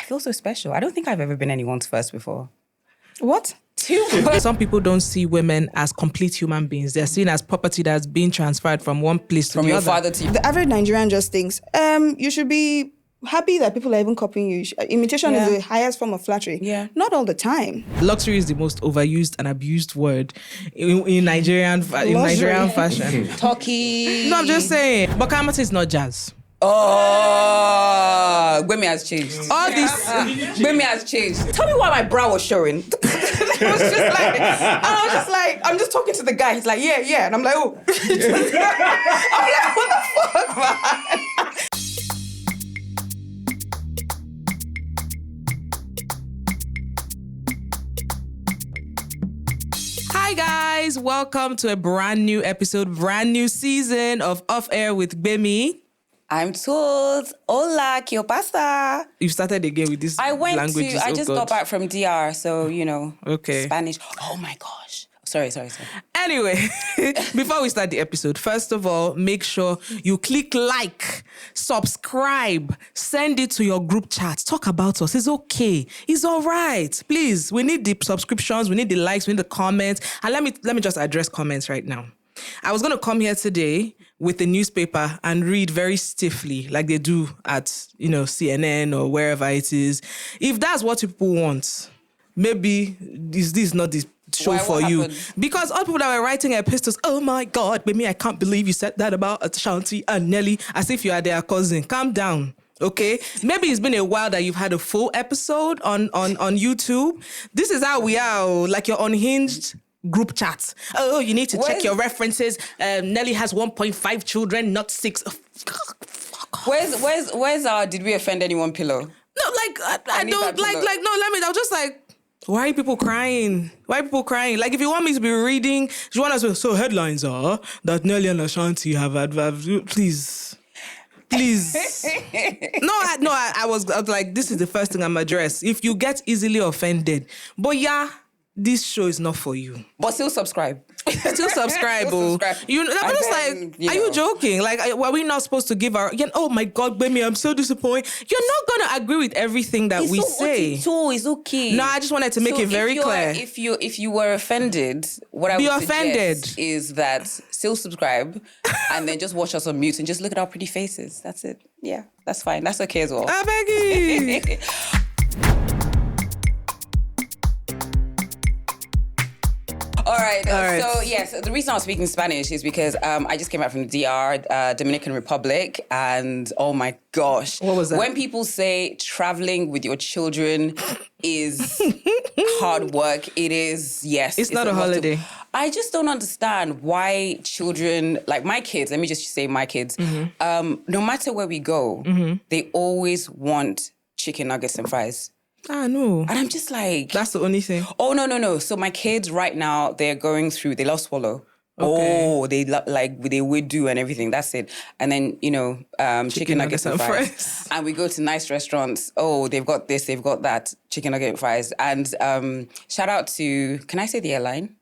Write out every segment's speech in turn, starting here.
feel so special. I don't think I've ever been anyone's first before. What? Some people don't see women as complete human beings. They're seen as property that's being transferred from one place to From the your other. father to you. The average Nigerian just thinks, you should be happy that people are even copying you. Imitation is the highest form of flattery. Yeah. Not all the time. Luxury is the most overused and abused word in Nigerian fashion. Talkie. No, I'm just saying. But Kamata is not jazz. Oh, Gbemi has changed. All this. Gbemi has changed. Tell me why my brow was showing. It was just like, and I was just like, I'm just talking to the guy. He's like, yeah. And I'm like, oh. I'm like, what the fuck, man? Hi guys, welcome to a brand new episode, brand new season of Off Air with Gbemi. I'm told, hola, ¿qué pasa? You've started again with this I languages. just got back from DR, so, Okay. Spanish. Oh my gosh. Sorry. Anyway, before we start the episode, first of all, make sure you click like, subscribe, send it to your group chat. Talk about us. It's okay. It's all right. Please, we need the subscriptions, we need the likes, we need the comments. And let me just address comments right now. I was going to come here today with a newspaper and read very stiffly, like they do at, CNN or wherever it is. If that's what people want, maybe this is not the show Why, for what you. happened? Because all people that were writing epistles, oh my God, baby, I can't believe you said that about Ashanti and Nelly, as if you are their cousin. Calm down. Okay, maybe it's been a while that you've had a full episode on YouTube. This is how we are, like your unhinged group chats. Oh, you need to check your references. Nelly has 1.5 children, not 6. Fuck off. Where's our did we offend anyone pillow? No, like I need don't that like pillow. I was just like, why are people crying? Like, if you want me to be reading, you want us to, so headlines are that Nelly and Ashanti have please. I was like, this is the first thing I'm address. If you get easily offended, but yeah, this show is not for you. But still subscribe. Still subscribe, Still subscribe. I'm just like, are you joking? Like, were we not supposed to give our? Oh my God, baby, I'm so disappointed. You're not gonna agree with everything that we say. It's okay. No, I just wanted to make it very clear. If you were offended, what I would suggest is that still subscribe and then just watch us on mute and just look at our pretty faces. That's it. Yeah, that's fine. That's okay as well. I beg you. All right. So, yes, the reason I was speaking Spanish is because I just came back from the DR, Dominican Republic, and oh my gosh. What was that? When people say traveling with your children is hard work, it is, yes. It's not a holiday. I just don't understand why children, like my kids, let me just say my kids, no matter where we go, they always want chicken nuggets and fries. No. And I'm just like... That's the only thing. Oh, no. So my kids right now, they're going through... They love swallow. Okay. Oh, they would do and everything. That's it. And then, chicken nuggets and fries. And we go to nice restaurants. Oh, they've got this, they've got that. Chicken nugget and fries. And shout out to... Can I say the airline?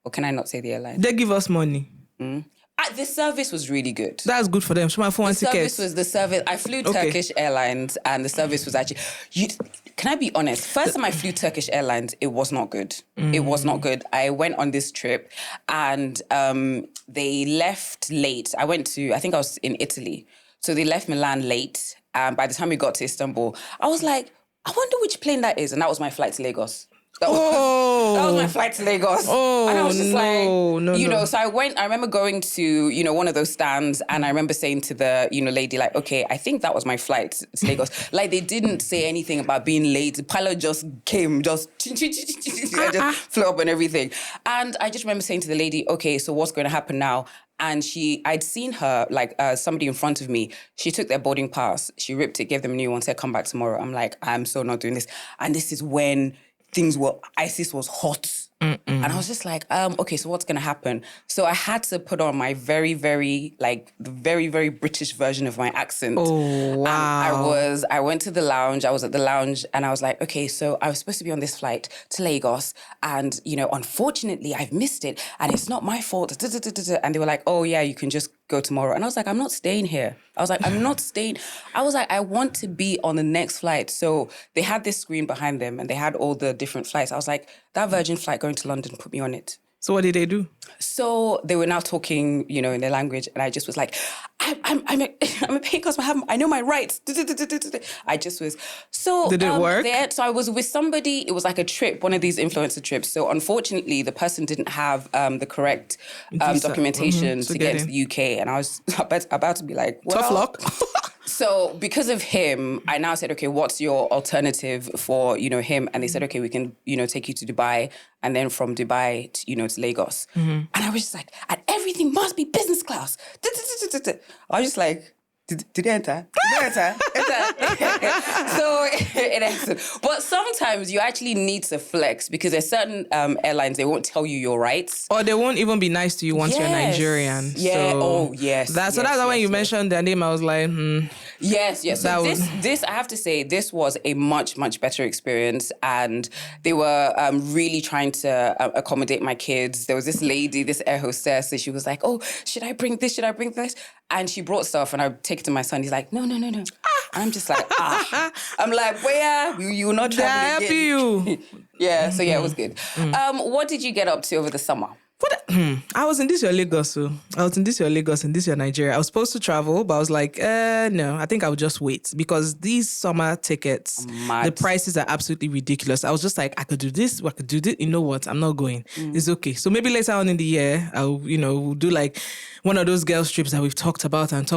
Or can I not say the airline? They give us money. The service was really good. That's good for them. Show my phone tickets. The service. I flew Turkish Airlines and the service was actually... Can I be honest? First time I flew Turkish Airlines, it was not good. It was not good. I went on this trip and they left late. I think I was in Italy. So they left Milan late. And by the time we got to Istanbul, I was like, I wonder which plane that is. And that was my flight to Lagos. That was my flight to Lagos. Oh, and I was just no. So I remember going to, one of those stands and I remember saying to the, lady, like, okay, I think that was my flight to Lagos. Like, they didn't say anything about being late. The pilot just came, just flew up and everything. And I just remember saying to the lady, okay, so what's going to happen now? And I'd seen her, like somebody in front of me, she took their boarding pass, she ripped it, gave them a new one, said, come back tomorrow. I'm like, I'm so not doing this. And this is when ISIS was hot. And I was just like, okay, so what's going to happen? So I had to put on my very, very, the very, very British version of my accent. Oh, wow. And I went to the lounge. I was at the lounge and I was like, okay, so I was supposed to be on this flight to Lagos and, unfortunately I've missed it and it's not my fault. And they were like, oh yeah, you can just go tomorrow. And I was like, I'm not staying here. I was like, I'm not staying. I was like, I want to be on the next flight. So they had this screen behind them and they had all the different flights. I was like, that Virgin flight going to London, put me on it. So what did they do? So they were now talking, in their language, and I just was like, I'm a paying customer. I know my rights. I just was so. Did it work? So I was with somebody. It was like a trip, one of these influencer trips. So unfortunately, the person didn't have the correct documentation to get into the UK, and I was about to be like, well, tough luck. So because of him, I now said, okay, what's your alternative for, him? And they said, okay, we can, take you to Dubai, and then from Dubai to, to Lagos. And I was just like, and everything must be business class. I was just like, did it enter? Enter. So it entered. But sometimes you actually need to flex because there's certain airlines, they won't tell you your rights. Or they won't even be nice to you once you're Nigerian. Yeah. So Yes. That's when you mentioned their name, I was like, Yes. So this, I have to say, this was a much, much better experience. And they were really trying to accommodate my kids. There was this lady, this air hostess, and she was like, oh, should I bring this? Should I bring this? And she brought stuff, and I take it to my son. He's like, no. I'm just like, I'm like, where? You will not travel again. you. Yeah, so yeah, it was good. What did you get up to over the summer? I was in this year Lagos, so I was in this year Lagos and this year Nigeria. I was supposed to travel, but I was like, no, I think I would just wait because these summer tickets, the prices are absolutely ridiculous. I was just like, I could do this, I could do this. You know what? I'm not going. It's okay. So maybe later on in the year, I'll, we'll do like one of those girls' trips that we've talked about, and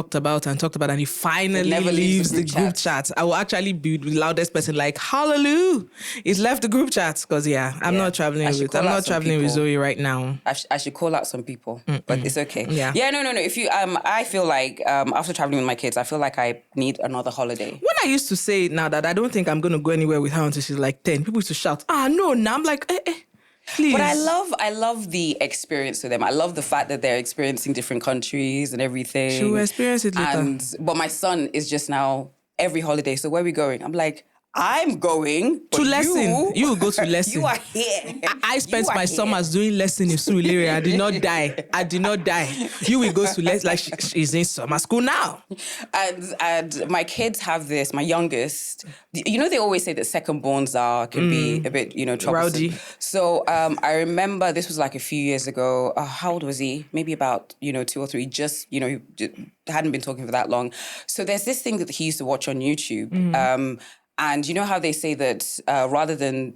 he finally leaves the group chat. I will actually be the loudest person, like, hallelujah, he's left the group chat because I'm not traveling with Zoe right now. I should call out some people, but it's okay. Yeah, no. If you, I feel like after traveling with my kids, I feel like I need another holiday. When I used to say now that I don't think I'm going to go anywhere with her until she's like 10, people used to shout, no, now I'm like, please. But I love the experience with them. I love the fact that they're experiencing different countries and everything. She will experience it later. But my son is just now every holiday. So where are we going? I'm like, I'm going to lesson. You will go to lesson. You are here. I spent my summers doing lesson in Surulere. I did not die. You will go to lesson. Like she's in summer school now. And my kids have this. My youngest, they always say that second borns can be a bit, troublesome. Rowdy. So I remember this was like a few years ago. How old was he? Maybe about 2 or 3. Just hadn't been talking for that long. So there's this thing that he used to watch on YouTube. And you know how they say that rather than,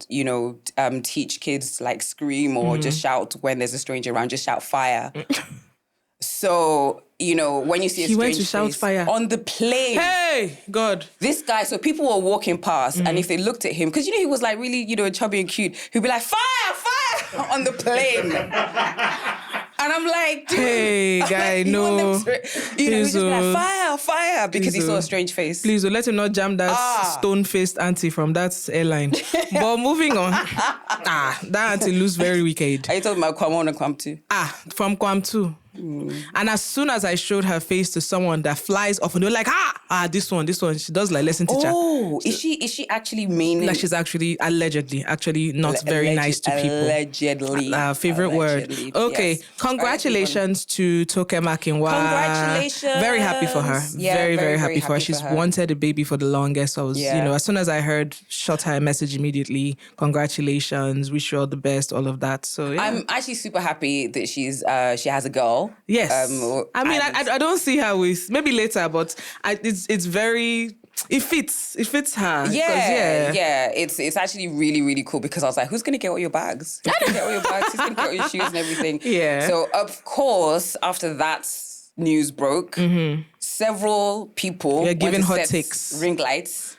teach kids to like scream or just shout when there's a stranger around, just shout fire. So, when you see a he strange went to shout face fire on the plane. Hey, God. This guy, so people were walking past and if they looked at him, because, he was like really, chubby and cute, he'd be like, fire on the plane. And I'm like, dude. Hey, guy, no. He was just like, fire, because he saw a strange face. Please, let him not jam that stone-faced auntie from that airline. But moving on. That auntie looks very wicked. Are you talking about Kwam 1 and Kwam 2? From Kwam 2. And as soon as I showed her face to someone that flies off, and they're like, this one, she does like lesson teacher. Oh, is she actually meaning? Like she's actually not very nice to people. Allegedly. Favorite word. Okay, yes. Congratulations to Toke Makinwa. Congratulations. Very happy for her. Yeah, very, very happy for her. She's wanted a baby for the longest. So I was, as soon as I heard, shot her a message immediately. Congratulations. Wish you all the best, all of that. So yeah. I'm actually super happy that she has a girl. Yes. I don't see her with, maybe later, but it's very, it fits her. Yeah. It's actually really, really cool because I was like, who's going to get all your bags? Who's going to get all your bags? Who's going to get all your shoes and everything? Yeah. So, of course, after that news broke, several people were giving hot set takes, ring lights,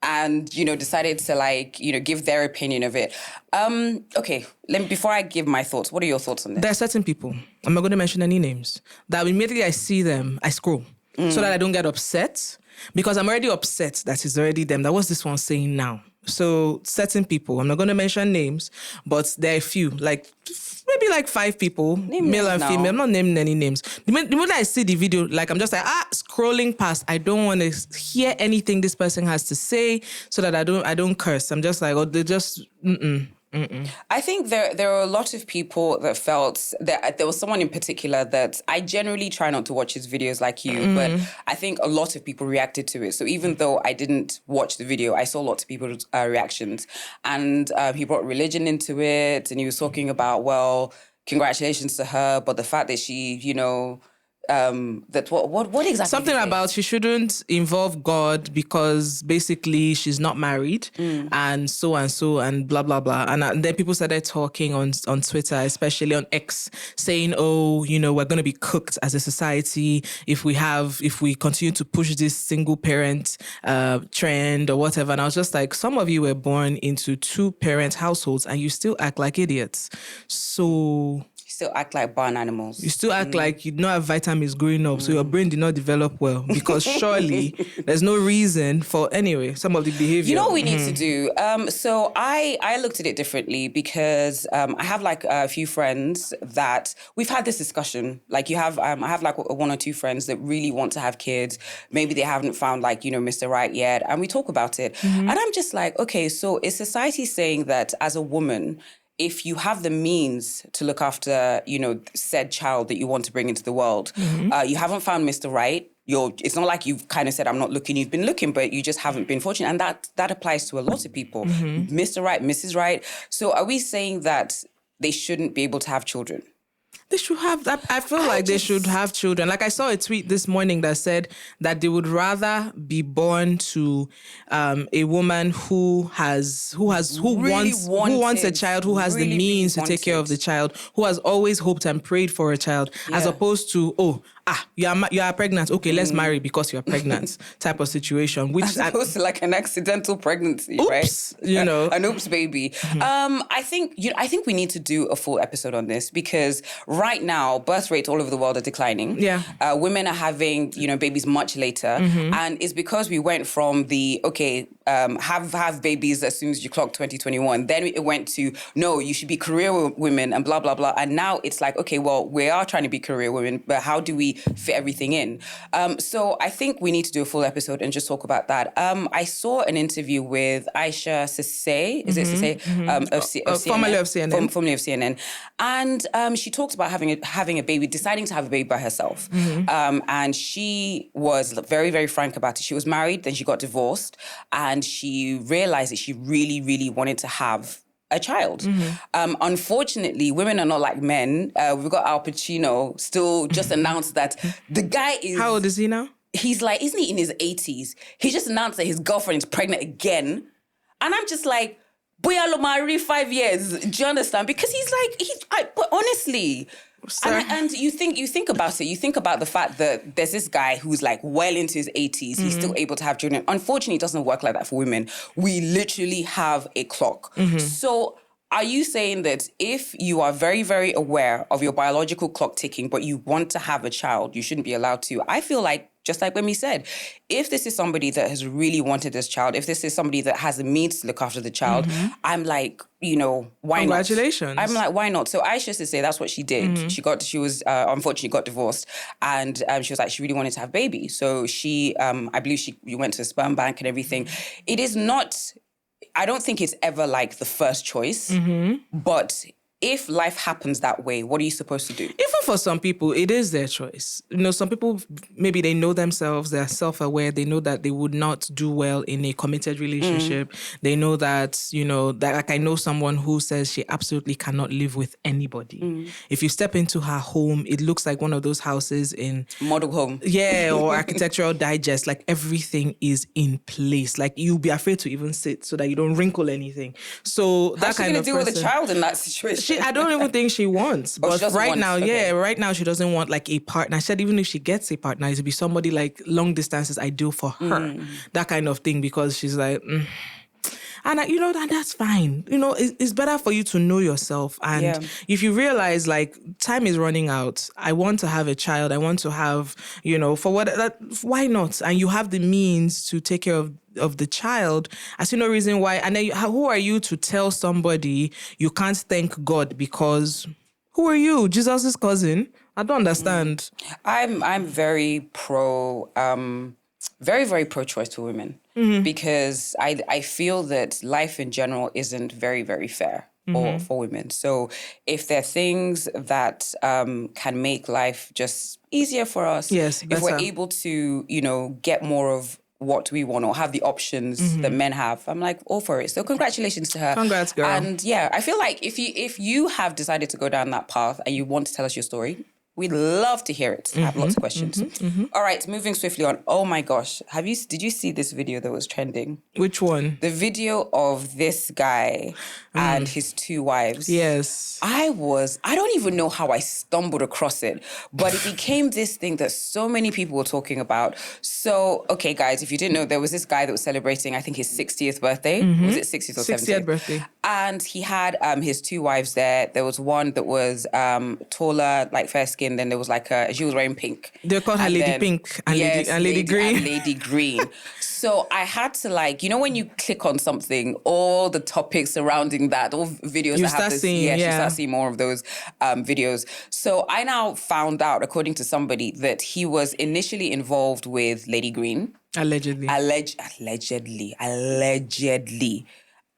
and, decided to give their opinion of it. Okay, before I give my thoughts, what are your thoughts on this? There are certain people, I'm not going to mention any names, that immediately I see them, I scroll so that I don't get upset because I'm already upset that it's already them. That was this one saying now. So certain people, I'm not going to mention names, but there are a few, maybe 5 people, male and female. I'm not naming any names. The moment I see the video, I'm just like, scrolling past. I don't want to hear anything this person has to say so that I don't curse. I'm just like, they just, I think there are a lot of people that felt that there was someone in particular that I generally try not to watch his videos like you, but I think a lot of people reacted to it. So even though I didn't watch the video, I saw lots of people's reactions. And he brought religion into it, and he was talking about, well, congratulations to her, but the fact that she, that what exactly? Something about she shouldn't involve God because basically she's not married and so and blah blah blah. And then people started talking on Twitter, especially on X, saying, "Oh, we're going to be cooked as a society if we continue to push this single parent trend or whatever." And I was just like, some of you were born into 2-parent households and you still act like idiots. So still act like barn animals. You still act like you don't have vitamins growing up, so your brain did not develop well. Because surely there's no reason for, anyway, some of the behavior. You know what we need to do? So I looked at it differently because I have like a few friends that we've had this discussion. Like I have like 1 or 2 friends that really want to have kids. Maybe they haven't found like, Mr. Right yet. And we talk about it. And I'm just like, okay, so is society saying that as a woman, if you have the means to look after, said child that you want to bring into the world, you haven't found Mr. Right. It's not like you've kind of said, I'm not looking, you've been looking, but you just haven't been fortunate. And that applies to a lot of people. Mr. Right, Mrs. Right. So are we saying that they shouldn't be able to have children? They should have that. I feel like they should have children. Like I saw a tweet this morning that said that they would rather be born to a woman who wants a child, who has the means to take care of the child, who has always hoped and prayed for a child, as opposed to, you are pregnant. Okay, let's marry because you're pregnant type of situation. Which as opposed to like an accidental pregnancy, right? An oops baby. I think we need to do a full episode on this because right now birth rates all over the world are declining. Yeah, women are having babies much later, and it's because we went from the have babies as soon as you clock 2021. Then it went to no, you should be career women and blah blah blah. And now it's like, okay, well, we are trying to be career women, but how do we fit everything in? So I think we need to do a full episode and just talk about that. I saw an interview with Aisha Sisse, is it Sisse? Formerly of CNN. Formerly of CNN. And she talked about having a baby, deciding to have a baby by herself. And she was very, very frank about it. She was married, then she got divorced, and she realized that she really, really wanted to have a child. Unfortunately, women are not like men. We've got Al Pacino still just announced that the guy is... How old is he now? He's like, isn't he in his 80s? He just announced that his girlfriend is pregnant again. And I'm just like, Boya Lomari, 5 years. Do you understand? Because but honestly... And you think about it. You think about the fact that there's this guy who's like well into his 80s. He's still able to have children. Unfortunately, it doesn't work like that for women. We literally have a clock. So are you saying that if you are very, very aware of your biological clock ticking, but you want to have a child, you shouldn't be allowed to? I feel like, just like when we said, if this is somebody that has really wanted this child, if this is somebody that has the means to look after the child, I'm like, why Congratulations. not? I'm like, why not? So Aisha used to say that's what she did. She was unfortunately got divorced, and she was like, she really wanted to have a baby. So she, I believe she went to a sperm bank and everything. It is not, I don't think it's ever like the first choice, but if life happens that way, what are you supposed to do? Even for some people, it is their choice. Some people, maybe they know themselves, they're self-aware, they know that they would not do well in a committed relationship. They know that, that like I know someone who says she absolutely cannot live with anybody. If you step into her home, it looks like one of those houses in... Model home. Yeah, or Architectural Digest. Like everything is in place. Like you'll be afraid to even sit so that you don't wrinkle anything. So that kind of person... How's she going to deal with a child in that situation? I don't even think she wants. But right now she doesn't want like a partner. I said even if she gets a partner, it would be somebody like long distance is ideal for her. That kind of thing, because she's like... And and that's fine. It's better for you to know yourself. And if you realize like time is running out, I want to have a child. I want to have, why not? And you have the means to take care of the child. I see no reason why. And then who are you to tell somebody you can't thank God because who are you? Jesus' cousin? I don't understand. I'm very very, very pro-choice for women because I feel that life in general isn't very, very fair. or for women. So if there are things that can make life just easier for us, Yes, if we're better. able to, get more of what we want or have the options that men have, I'm like all for it. So congratulations to her. Congrats, girl. And yeah, I feel like if you have decided to go down that path and you want to tell us your story, we'd love to hear it. I have lots of questions. All right, moving swiftly on. Oh my gosh, did you see this video that was trending? Which one? The video of this guy and his 2 wives. Yes. I don't even know how I stumbled across it, but it became this thing that so many people were talking about. So, okay, guys, if you didn't know, there was this guy that was celebrating, I think, his 60th birthday. Was it 60th or 70th? 60th birthday. And he had his 2 wives there. There was one that was taller, like fair skin. Then there was she was wearing pink. They called her Lady Pink and Lady Green. And Lady Green. So I had to when you click on something, all the topics surrounding that, all videos You that start have this, seeing, you start seeing more of those videos. So I now found out, according to somebody, that he was initially involved with Lady Green. Allegedly. Allegedly.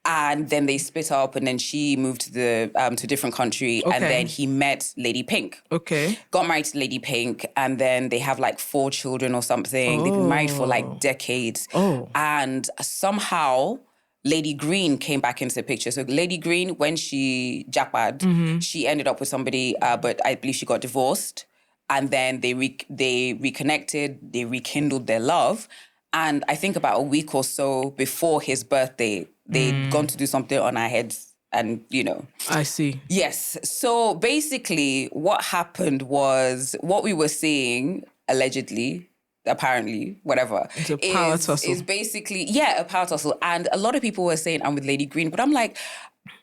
And then they split up, and then she moved to a different country, and then he met Lady Pink. Okay. Got married to Lady Pink, and then they have 4 children or something. They've been married for decades. Oh. And somehow Lady Green came back into the picture. So Lady Green, when she jackpad, she ended up with somebody, but I believe she got divorced. And then they reconnected, they rekindled their love. And I think about a week or so before his birthday, they'd gone to do something on our heads and, I see. Yes. So basically what happened was what we were seeing, allegedly, apparently, whatever. It's a power tussle. Is basically, a power tussle. And a lot of people were saying I'm with Lady Green, but I'm like,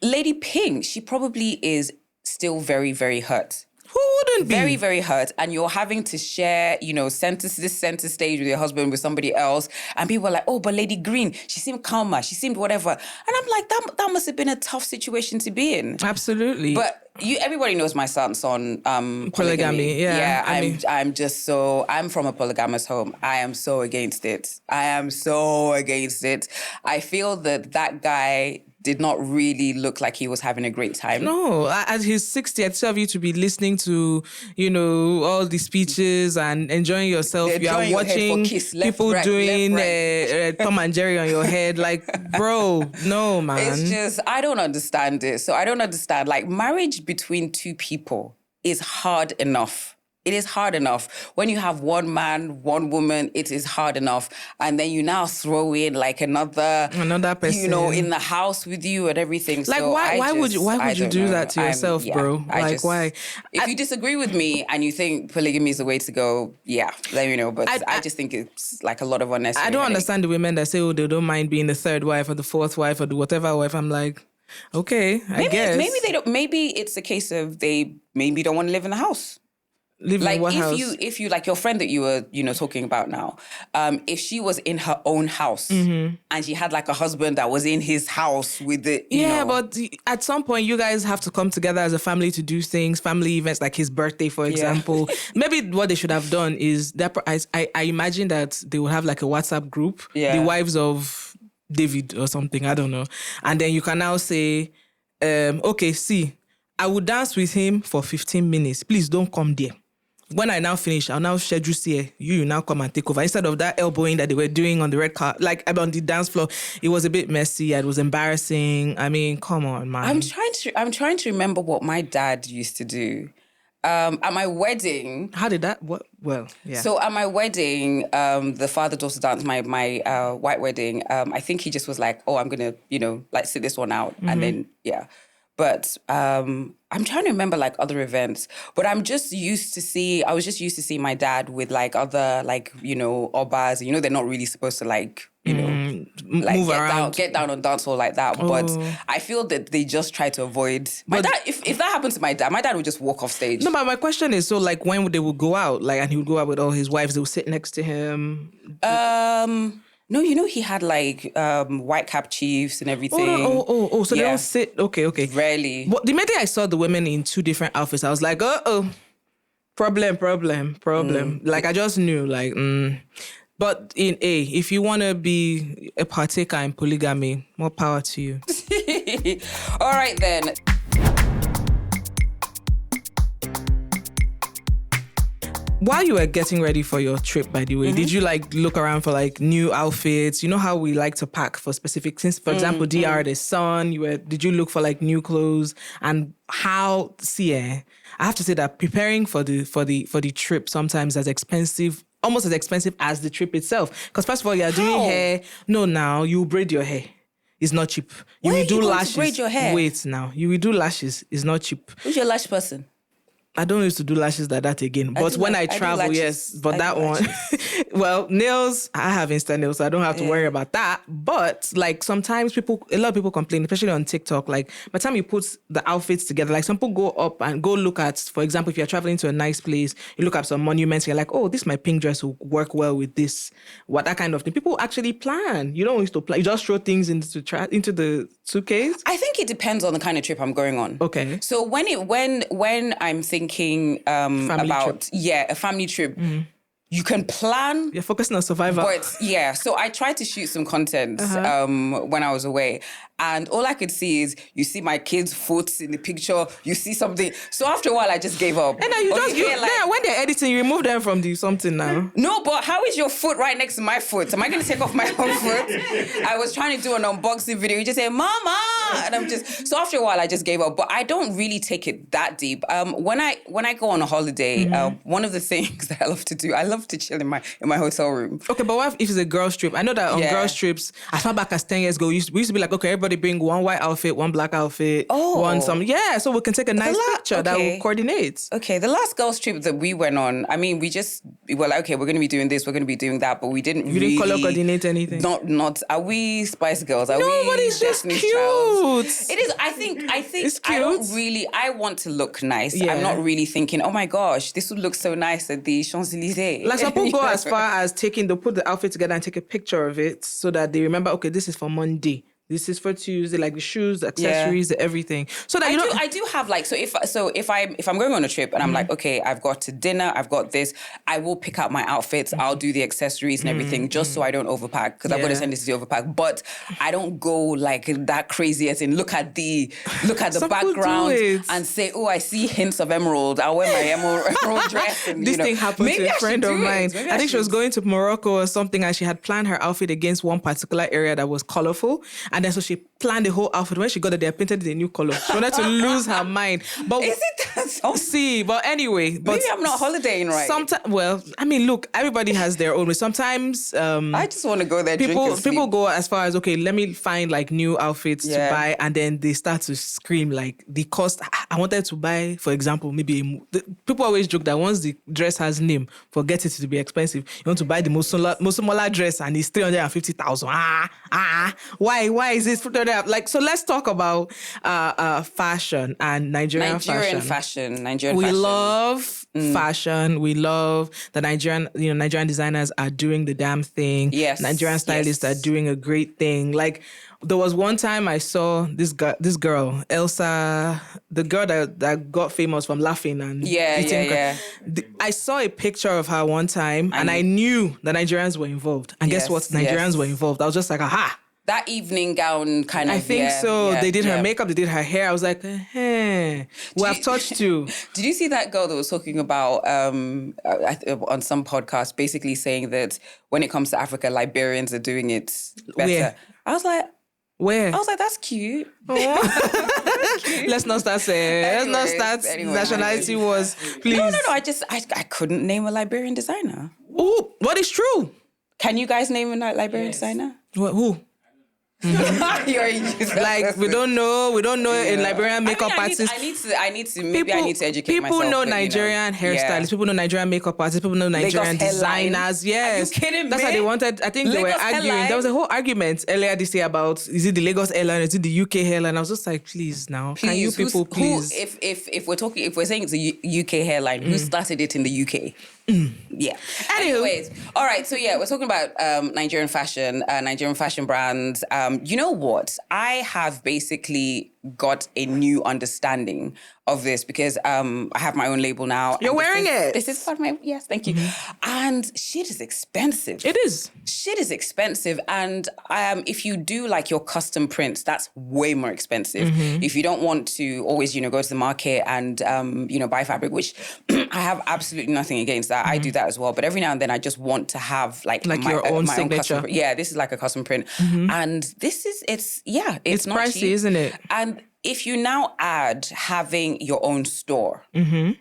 Lady Pink, she probably is still very, very hurt. Who wouldn't be? Very, very hurt. And you're having to share, center stage with your husband with somebody else. And people are like, oh, but Lady Green, she seemed calmer. She seemed whatever. And I'm like, that must have been a tough situation to be in. Absolutely. But everybody knows my stance on polygamy. Yeah. I'm from a polygamous home. I am so against it. I feel that guy did not really look like he was having a great time. No, at his 60th, I deserve you to be listening to, all the speeches and enjoying yourself. They're you are watching people doing Tom and Jerry on your head. Like, bro, no, man. It's just, I don't understand it. So I don't understand. Marriage between 2 people is hard enough. It is hard enough. When you have one man, one woman, it is hard enough. And then you now throw in another person, in the house with you and everything. Like, so why would you do that to yourself, bro? Why? If you disagree with me and you think polygamy is the way to go, let me know. But I just think it's a lot of unnecessary. I don't understand the women that say, oh, they don't mind being the 3rd wife or the 4th wife or the whatever wife. I'm like, okay, I guess. Maybe they don't. Maybe it's a case of they maybe don't want to live in the house. Live in what house? If you your friend that you were talking about now, if she was in her own house and she had a husband that was in his house with the but at some point you guys have to come together as a family to do things, family events like his birthday, for example. Maybe what they should have done is that I imagine that they would have a WhatsApp group, the wives of David or something, I don't know, and then you can now say, okay, see, I will dance with him for 15 minutes. Please don't come there. When I now finish, I'll now schedule here. You now come and take over. Instead of that elbowing that they were doing on the red carpet, on the dance floor, it was a bit messy. It was embarrassing. I mean, come on, man. I'm trying to remember what my dad used to do. At my wedding. How did that? What? Well, yeah. So at my wedding, the father-daughter dance, my white wedding. I think he just was like, oh, I'm gonna, sit this one out, and then But I'm trying to remember other events. But I was just used to see my dad with other obas. They're not really supposed to move around, get down on dance hall like that. But I feel that they just try to avoid my dad. If that happened to my dad would just walk off stage. No, but my question is, so when they would go out, and he would go out with all his wives, they would sit next to him. No, he had white cap chiefs and everything. Oh, so they don't sit. Okay. Rarely. But the minute I saw the women in 2 different outfits, I was like, problem. I just knew, But if you want to be a partaker in polygamy, more power to you. All right, then. While you were getting ready for your trip, by the way, did you like look around for like new outfits? You know how we like to pack for specific things. For example, DR, the sun. Did you look for like new clothes? And how? I have to say that preparing for the trip sometimes as expensive, almost as expensive as the trip itself. Because first of all, you're doing hair. No, now you braid your hair. It's not cheap. Why will do are you going lashes. to braid your hair? Wait now, you will do lashes. It's not cheap. Who's your lash person? I don't used to do lashes like that again. But when I travel, yes. But that one, well, nails, I have Insta nails, so I don't have to worry about that. But like sometimes a lot of people complain, especially on TikTok, like by the time you put the outfits together, like some people go up and go look at, for example, if you're traveling to a nice place, you look up some monuments, you're like, oh, my pink dress will work well with this, that kind of thing. People actually plan. You don't used to plan. You just throw things into the suitcase. I think it depends on the kind of trip I'm going on. Okay. So when I'm thinking about a family trip, you can plan. You're focusing on survival. But so I tried to shoot some content when I was away. And all I could see is you see my kids' foot in the picture. You see something. So after a while, I just gave up. And then when they're editing, you remove them from the something now. No, but how is your foot right next to my foot? Am I going to take off my own foot? I was trying to do an unboxing video. You just say, Mama! And so after a while, I just gave up. But I don't really take it that deep. When I go on a holiday, one of the things that I love to do, I love to chill in my hotel room. Okay, but what if it's a girls' trip? I know that on girls' trips, as far back as 10 years ago, we used to be like, okay, everybody bring one white outfit, one black outfit, one some. Yeah, so we can take a nice picture that will coordinate. Okay, the last girls' trip that we went on, I mean, we were like, okay, we're going to be doing this, we're going to be doing that, but we didn't really... You didn't color coordinate anything? Not. Are we Spice Girls? Are no, we but it's just cute. Childs? It is. I think it's cute. I don't really... I want to look nice. Yeah. I'm not really thinking, oh my gosh, this would look so nice at the Champs-Élysées. Like some people go as far as they'll put the outfit together and take a picture of it so that they remember, okay, this is for Monday. This is for Tuesday, like the shoes, the accessories, the everything. So that I do have like if I'm going on a trip and I'm like, okay, I've got to dinner, I've got this, I will pick out my outfits, I'll do the accessories and everything just so I don't overpack because I've got to send this to the overpack. But I don't go like that crazy as in look at the background and say, oh, I see hints of emerald. I'll wear my emerald dress. And, this thing happened to a friend of mine. I think she was going to Morocco or something and she had planned her outfit against one particular area that was colorful. And then so she planned the whole outfit. When she got there, they painted it a new color. She wanted to lose her mind. But is it that so? See, but anyway. But maybe I'm not holidaying right. Sometimes, well, I mean, look, everybody has their own way. Sometimes I just want to go there. People go as far as, okay, let me find like new outfits to buy, and then they start to scream like the cost. I wanted to buy, for example, people always joke that once the dress has name, forget it to be expensive. You want to buy the Musumola dress and it's 350,000. Why is this? Like, so let's talk about fashion and Nigerian fashion. We love fashion. We love the Nigerian designers are doing the damn thing. Yes. Nigerian stylists are doing a great thing. Like, there was one time I saw this girl, Elsa, the girl that got famous from laughing and eating. I saw a picture of her one time and I knew the Nigerians were involved. And guess what? Nigerians were involved. I was just like, aha. That evening gown kind of... I think so. They did her makeup, they did her hair. I was like, we have touched you. Did you see that girl that was talking about on some podcast, basically saying that when it comes to Africa, Liberians are doing it better? Where? I was like... Where? I was like, that's cute. Let's not start saying. Let's not start nationality wars, please. No. I couldn't name a Liberian designer. Oh, what is true? Can you guys name a Liberian designer? Who? Like we don't know in Liberian makeup artists. I need to educate myself. People know Nigerian hairstylists. People know Nigerian makeup artists. People know Nigerian designers. Yes, are you kidding me? That's how they wanted. I think they were arguing. Hairline? There was a whole argument earlier this year about is it the Lagos hairline, is it the UK hairline? I was just like, please now, can you people please? If we're saying it's a UK hairline, who started it in the UK? Yeah. Anyways, all right. So yeah, we're talking about Nigerian fashion, Nigerian fashion brands. You know what? I have basically got a new understanding of this because I have my own label now. You're wearing it. This is part of my, yes, thank you. And shit is expensive. It is. Shit is expensive. And if you do like your custom prints, that's way more expensive. If you don't want to always, go to the market and, buy fabric, which I have absolutely nothing against that. I do that as well. But every now and then I just want to have like your own my signature. Own custom, yeah, this is like a custom print. And this is, it's not pricey, cheap. isn't it? And if you now add having your own store,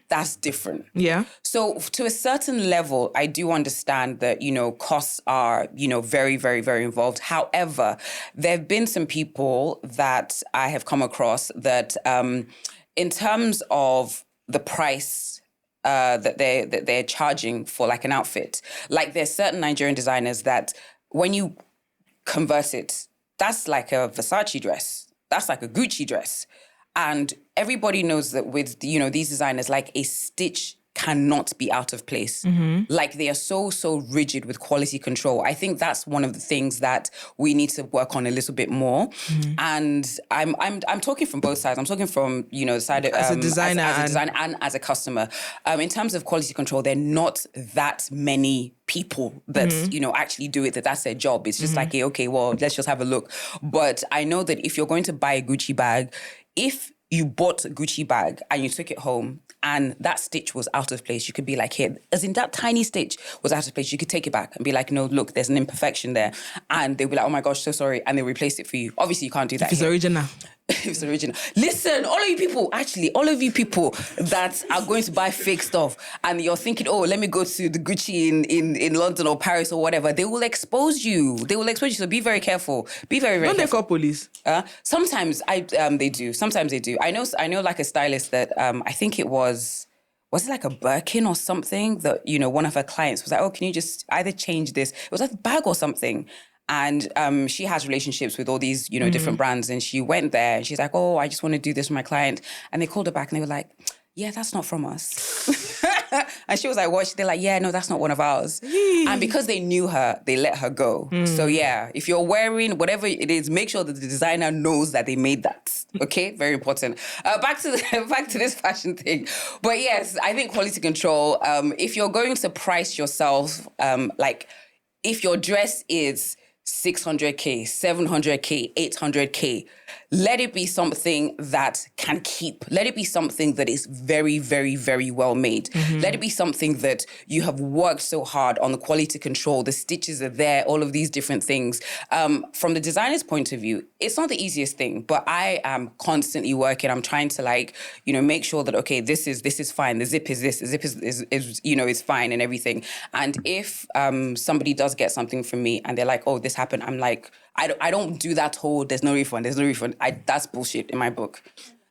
that's different. Yeah. So to a certain level, I do understand that, costs are, very, very, very involved. However, there have been some people that I have come across that in terms of the price that they're charging for like an outfit, like there's certain Nigerian designers that when you convert it, that's like a Versace dress. That's like a Gucci dress. And everybody knows that with, these designers, like a stitch cannot be out of place. Like they are so rigid with quality control. I think that's one of the things that we need to work on a little bit more. And I'm talking from both sides. I'm talking from, the side of, as a designer, and as a customer. In terms of quality control, there are not that many people that, actually do it, that's their job. It's just like, okay, well, let's just have a look. But I know that if you're going to buy a Gucci bag, if you bought a Gucci bag and you took it home and that stitch was out of place, you could be like, here, as in that tiny stitch was out of place, you could take it back and be like, no, look, there's an imperfection there. And they'll be like, oh my gosh, so sorry. And they'll replace it for you. Obviously, you can't do that. If it's original. If it's original. Listen, all of you people that are going to buy fake stuff and you're thinking, oh, let me go to the Gucci in London or Paris or whatever, they will expose you. So be very careful. Be very, very Don't careful. they call police? Sometimes they do. Sometimes they do. I know like a stylist that I think it was it like a Birkin or something that, one of her clients was like, oh, can you just either change this? It was like a bag or something. And she has relationships with all these, different brands. And she went there and she's like, oh, I just want to do this for my client. And they called her back and they were like, yeah, that's not from us. And she was like, what? They're like, yeah, no, that's not one of ours. And because they knew her, they let her go. So yeah, if you're wearing whatever it is, make sure that the designer knows that they made that. Okay, very important. Back to this fashion thing. But yes, I think quality control. If you're going to price yourself, like if your dress is 600K, 700K, 800K, let it be something that can keep. Let it be something that is very, very, very well made. Let it be something that you have worked so hard on the quality control, the stitches are there, all of these different things. From the designer's point of view, it's not the easiest thing, but I am constantly working. I'm trying to make sure that, okay, this is fine. The zip is this, the zip is fine and everything. And if somebody does get something from me and they're like, oh, this happened, I'm like, I don't do that whole, there's no refund. That's bullshit in my book.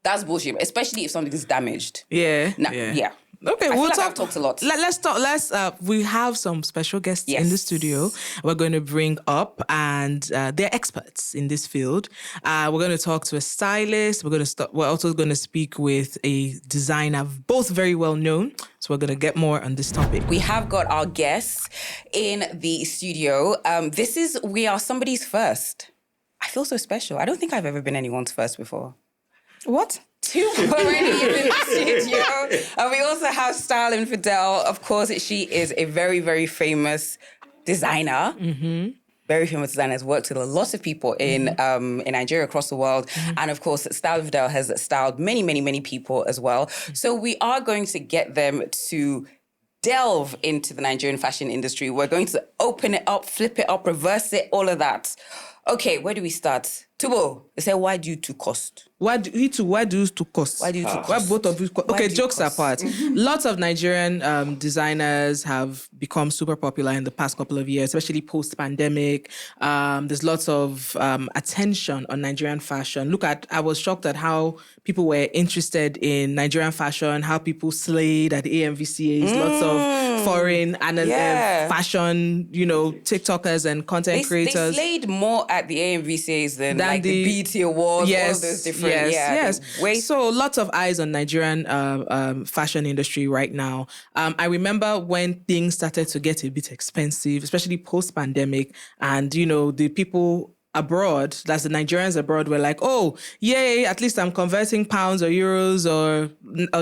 That's bullshit, especially if something is damaged. Yeah. Yeah. Okay, I've talk. talked a lot. Let's talk. We have some special guests in the studio. We're going to bring up, and they're experts in this field. We're going to talk to a stylist. We're also going to speak with a designer, both very well known. So we're going to get more on this topic. We have got our guests in the studio. We are somebody's first. I feel so special. I don't think I've ever been anyone's first before. What? Tubo already is in the studio. And we also have Style Infidel. Of course, she is a very, very famous designer. Very famous designer, has worked with a lot of people in Nigeria, across the world. And of course, Style Infidel has styled many, many, many people as well. So we are going to get them to delve into the Nigerian fashion industry. We're going to open it up, flip it up, reverse it, all of that. Okay, where do we start? Tubo, they say, why do you two cost? Why do you two cost? Why do you two cost? Why both of you cost? Okay, jokes apart. Lots of Nigerian designers have become super popular in the past couple of years, especially post-pandemic. There's lots of attention on Nigerian fashion. I was shocked at how people were interested in Nigerian fashion, how people slayed at the AMVCAs, lots of foreign and fashion, TikTokers and content creators. They slayed more at the AMVCAs than like the BET Beauty Awards, all of those different, So lots of eyes on Nigerian fashion industry right now. I remember when things started to get a bit expensive, especially post-pandemic, and, the people abroad, that's the Nigerians abroad, were like, oh, yay, at least I'm converting pounds or euros or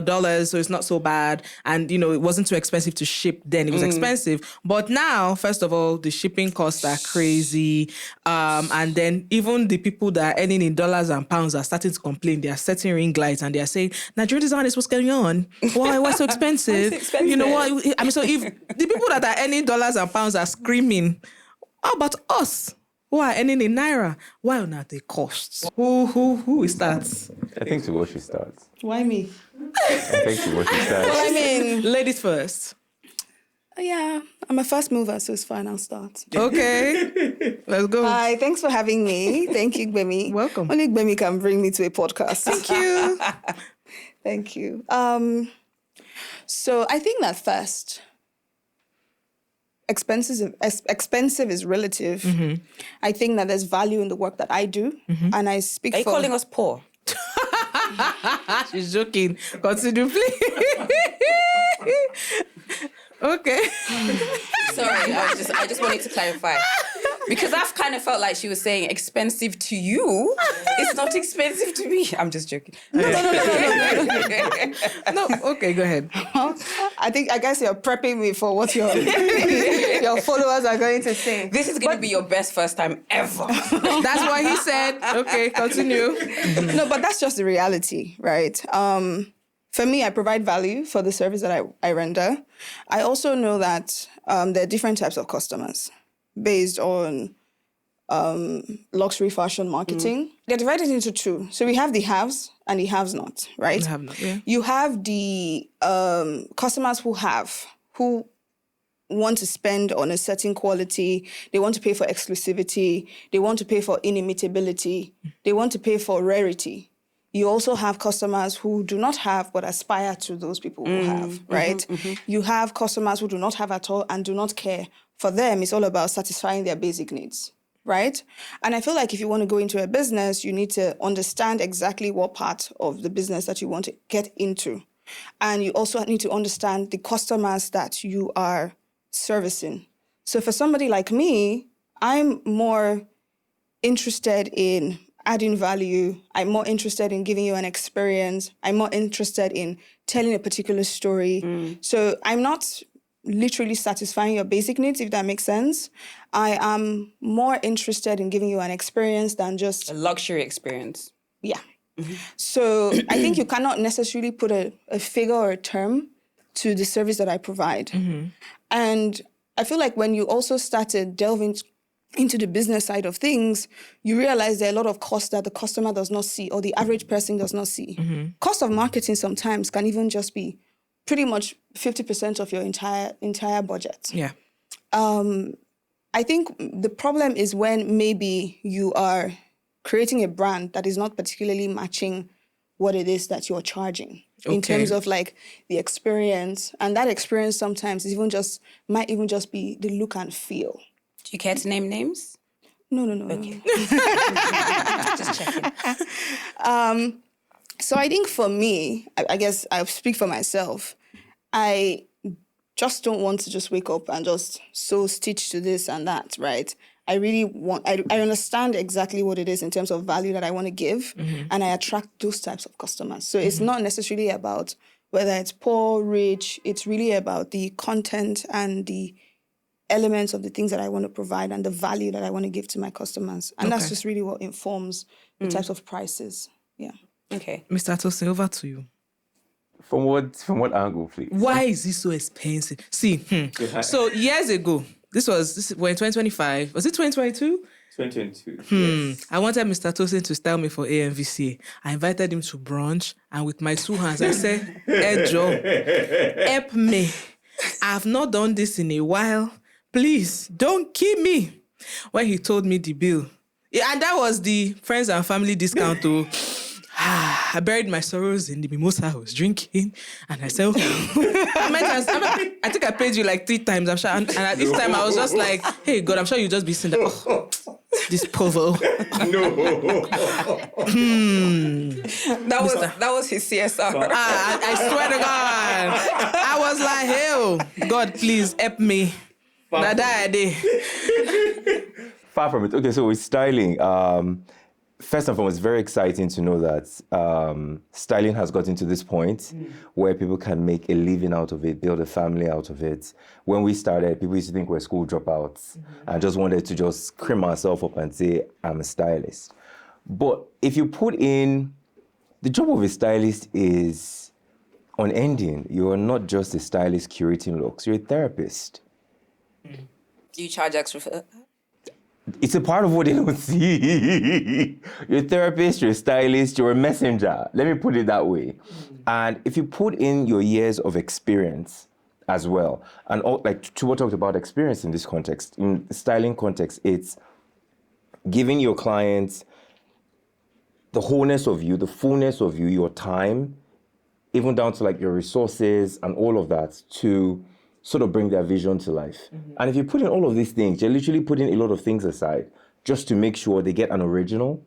dollars, so it's not so bad. And, it wasn't too expensive to ship then. It was expensive. But now, first of all, the shipping costs are crazy. And then even the people that are earning in dollars and pounds are starting to complain. They are setting ring lights and they are saying, Nigerian design is what's going on. Why so expensive? You know what? I mean, so if the people that are earning dollars and pounds are screaming, how about us? Who are earning in naira? Why not the costs? Who starts? I think Tubo should start. Why me? I think Tubo should start. Well, I mean, Ladies first. yeah, I'm a first mover, so it's fine. I'll start. Okay, let's go. Hi, thanks for having me. Thank you, Gbemi. Welcome. Only Gbemi can bring me to a podcast. Thank you. Thank you. So I think that first, expensive is relative. Mm-hmm. I think that there's value in the work that I do, and I speak Are you for... calling us poor? She's joking. Continue, please. Okay. Sorry, I just wanted to clarify. Because I've kind of felt like she was saying expensive to you. It's not expensive to me. I'm just joking. No. No, okay, go ahead. I guess you're prepping me for what your followers are going to say. This is going to be your best first time ever. That's what he said. Okay, continue. No, but that's just the reality, right? For me, I provide value for the service that I render. I also know that there are different types of customers based on luxury fashion marketing. They're divided into two. So we have the haves and the haves not, right? Have not, yeah. You have the customers who want to spend on a certain quality. They want to pay for exclusivity. They want to pay for inimitability. They want to pay for rarity. You also have customers who do not have but aspire to those people who have, right? You have customers who do not have at all and do not care. For them, it's all about satisfying their basic needs, right? And I feel like if you want to go into a business, you need to understand exactly what part of the business that you want to get into. And you also need to understand the customers that you are servicing. So for somebody like me, I'm more interested in adding value. I'm more interested in giving you an experience. I'm more interested in telling a particular story. So I'm not literally satisfying your basic needs, if that makes sense. I am more interested in giving you an experience than just... A luxury experience. Yeah. So I think you cannot necessarily put a figure or a term to the service that I provide. And I feel like when you also start to delve into the business side of things, you realize there are a lot of costs that the customer does not see or the average person does not see. Cost of marketing sometimes can even just be pretty much 50% of your entire budget. Yeah. I think the problem is when maybe you are creating a brand that is not particularly matching what it is that you're charging in terms of like the experience. And that experience sometimes is might even just be the look and feel. Do you care to name names? No. Okay. Just checking. So I think for me, I guess I'll speak for myself. I just don't want to just wake up and just sew stitch to this and that, right? I understand exactly what it is in terms of value that I want to give, and I attract those types of customers. So it's not necessarily about whether it's poor, rich. It's really about the content and the elements of the things that I want to provide and the value that I want to give to my customers. And that's just really what informs the types of prices. Yeah. Okay. Mr. Tosin, over to you. From what angle, please? Why is this so expensive? See, so years ago, this was in 2025. Was it 2022? 2022. Yes. I wanted Mr. Tosin to style me for AMVCA. I invited him to brunch, and with my 2 hands, I said, "Hey, Joe, help me. I have not done this in a while. Please, don't kill me." When he told me the bill, and that was the friends and family discount too. I buried my sorrows in the mimosa I was drinking, and I said, I think I paid you like 3 times, I'm sure. And at this time, I was just like, hey, God, I'm sure you'll just be saying that. Oh. this povo. That was his CSR. I swear to God. I was like, hell, God, please help me. Far from it. Okay, so with styling, first and foremost, it's very exciting to know that styling has gotten to this point where people can make a living out of it, build a family out of it. When we started, people used to think we're school dropouts and just wanted to just cream ourselves up and say, I'm a stylist. But if you put in, the job of a stylist is unending. You are not just a stylist curating looks, you're a therapist. Do you charge extra for that? It's a part of what they don't see. You're a therapist, you're a stylist, you're a messenger. Let me put it that way. And if you put in your years of experience as well, and like Tubo talked about experience in this context, in styling context, it's giving your clients the wholeness of you, the fullness of you, your time, even down to like your resources and all of that to sort of bring their vision to life. And if you put in all of these things, you're literally putting a lot of things aside just to make sure they get an original.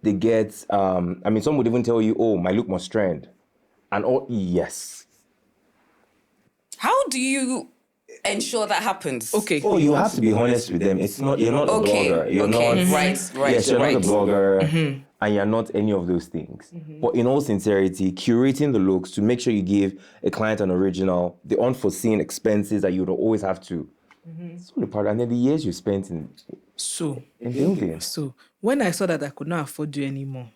They get, some would even tell you, oh, my look must trend. And yes. How do you ensure that happens? Okay. Oh, you have to be honest with them. It's not, you're not a blogger. You're not, right. Yes, you're not a blogger. And you're not any of those things. But in all sincerity, curating the looks to make sure you give a client an original, the unforeseen expenses that you would always have to. It's only part, and then the years you spent in building. So when I saw that I could not afford you anymore,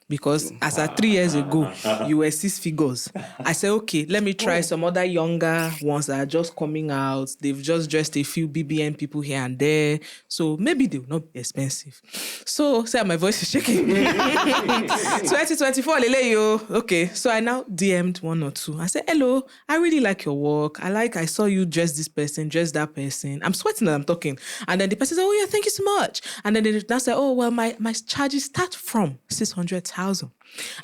because as at 3 years ago, you were 6 figures, I said, okay, let me try some other younger ones that are just coming out. They've just dressed a few BBN people here and there. So maybe they will not be expensive. So, say my voice is shaking. 2024, lele yo. Okay, so I now DM'd 1 or 2. I said, hello, I really like your work. I saw you dress this person, dress that person. I'm sweating and I'm talking. And then the person said, oh yeah, thank you so much. And then they now say, oh, well, my charges start from 600,000.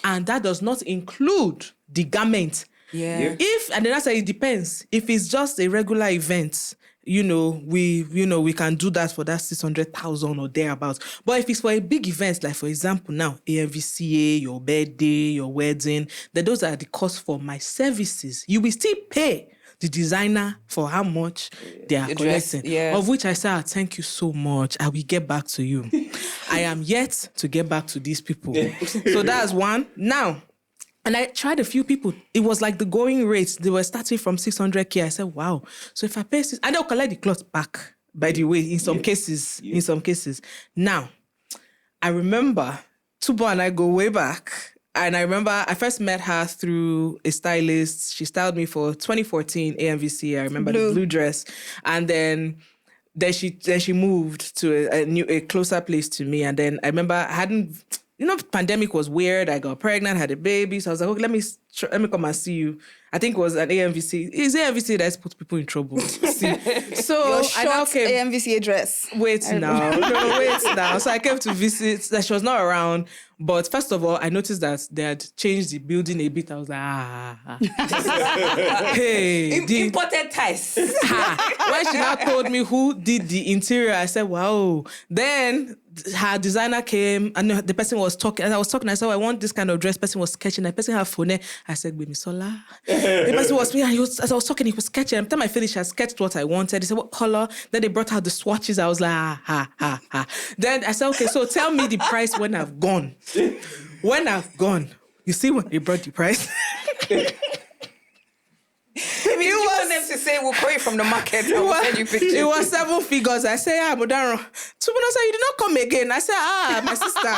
And that does not include the garment. Yeah. And then I say it depends. If it's just a regular event, we can do that for that 600,000 or thereabouts. But if it's for a big event, like for example now, AMVCA, your birthday, your wedding, then those are the costs for my services. You will still pay the designer for how much they are collecting. Yes. Of which I say, thank you so much. I will get back to you. I am yet to get back to these people. So that's one. Now, and I tried a few people. It was like the going rates. They were starting from 600K. I said, wow. So if I pay this, and they'll collect the cloth back, by the way, in some cases. Now, I remember Tubo and I go way back. And I remember I first met her through a stylist. She styled me for 2014 AMVC. I remember the blue dress. And then she moved to a closer place to me. And then I remember I hadn't, pandemic was weird. I got pregnant, had a baby. So I was like, okay, let me come and see you. I think it was an AMVC. It's AMVC that's put people in trouble. See? So Your I now short came. AMVCA dress. Wait now. So I came to visit. That she was not around. But first of all, I noticed that they had changed the building a bit. I was like, hey. Imported ties. When she now told me who did the interior, I said, wow. Then her designer came and the person was talking. As I was talking, I said, I want this kind of dress. Person was sketching. The person had phone. I said, Baby Sola. The person was speaking. As I was talking, he was sketching. By the time I finished, I sketched what I wanted. He said, what color? Then they brought out the swatches. I was like, Then I said, okay, so tell me the price when I've gone. When I've gone, you see when they brought the price? Maybe you want them to say we'll pay from the market. It was 7 figures. I say, Modaro. Tubo said, you did not come again. I said, my sister.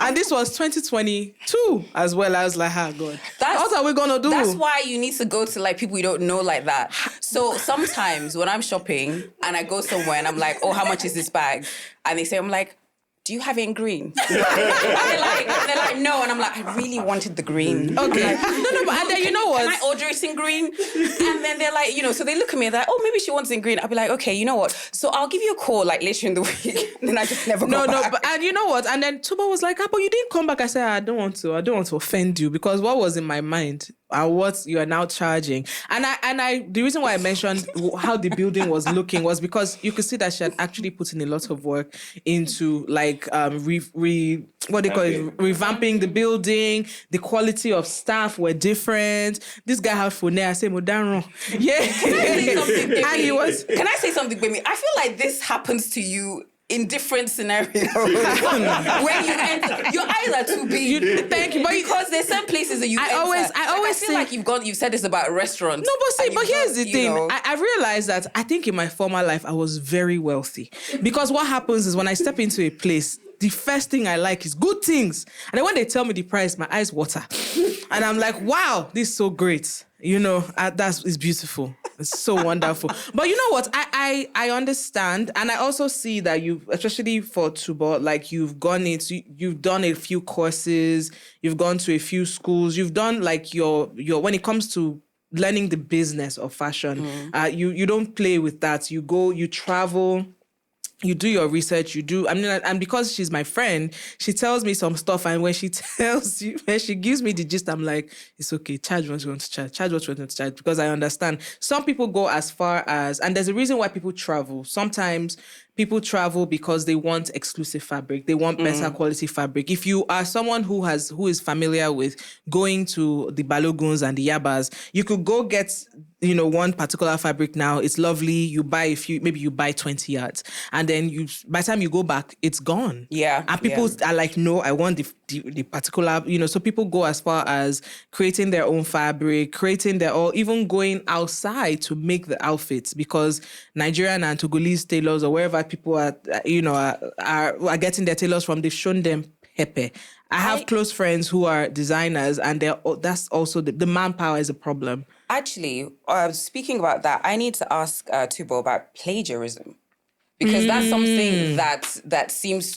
And this was 2022 as well. I was like, God. What are we going to do? That's why you need to go to like people you don't know like that. So sometimes when I'm shopping and I go somewhere and I'm like, oh, how much is this bag? And they say, I'm like, do you have it in green? and they're like, no. And I'm like, I really wanted the green. Okay. No, but and then you know what? Can I order it in green? And then they're like, so they look at me and they're like, oh, maybe she wants it in green. I'll be like, okay, you know what? So I'll give you a call like later in the week. And then I just never go back. But and you know what? And then Tubo was like, but you didn't come back. I said, I don't want to offend you, because what was in my mind and what you are now charging. And I the reason why I mentioned how the building was looking was because you could see that she had actually put in a lot of work into like revamping the building. The quality of staff were different. This guy had phone. I say Modano. Yeah. And he was. Can I say something, baby? I feel like this happens to you in different scenarios. When you enter, your eyes are too big. Thank you, but because there's some places that I always feel like you've said this about a restaurant. No, but here's the thing. I realized that I think in my former life I was very wealthy, because what happens is when I step into a place, the first thing I like is good things, and then when they tell me the price, my eyes water, and I'm like, wow, this is so great. It's beautiful. It's so wonderful. But you know what? I understand. And I also see that you, especially for Tubo, like you've done a few courses, you've gone to a few schools, you've done like your when it comes to learning the business of fashion, you don't play with that. You go, you travel, you do your research, and because she's my friend, she tells me some stuff, and when she gives me the gist, I'm like, it's okay, charge what you want to charge, because I understand. Some people go as far as, and there's a reason why people travel. Sometimes people travel because they want exclusive fabric. They want better quality fabric. If you are someone who is familiar with going to the Baloguns and the Yabas, you could go get, one particular fabric now. It's lovely. You buy a few, maybe you buy 20 yards. And then by the time you go back, it's gone. Yeah. And people are like, no, I want the particular, so people go as far as creating their own fabric, or even going outside to make the outfits, because Nigerian and Togolese tailors or wherever people are getting their tailors from, they've shown them pepe. I have close friends who are designers, and that's also the manpower is a problem. Actually, speaking about that, I need to ask Tubo about plagiarism. Because that's something that seems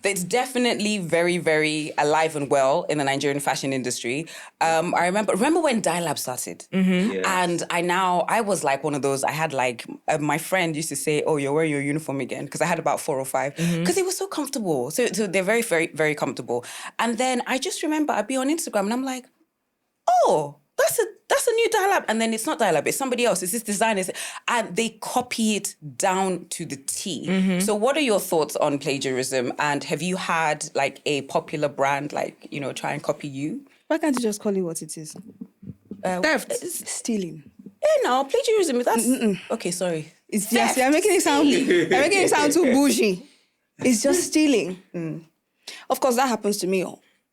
that's definitely very, very alive and well in the Nigerian fashion industry. I remember when Dye Lab started. And I was like one of those, I had like, my friend used to say, oh, you're wearing your uniform again, because I had about 4 or 5, because it was so comfortable. So they're very, very, very comfortable. And then I just remember I'd be on Instagram and I'm like, oh, that's a new Dye Lab. And then it's not Dye Lab, it's somebody else. It's this designer. And they copy it down to the T. So what are your thoughts on plagiarism? And have you had like a popular brand like, try and copy you? Why can't you just call it what it is? Theft. It's stealing. Yeah, no, plagiarism, that's... Okay, sorry. It's just, you're making it sound too bougie. It's just stealing. Of course, that happens to me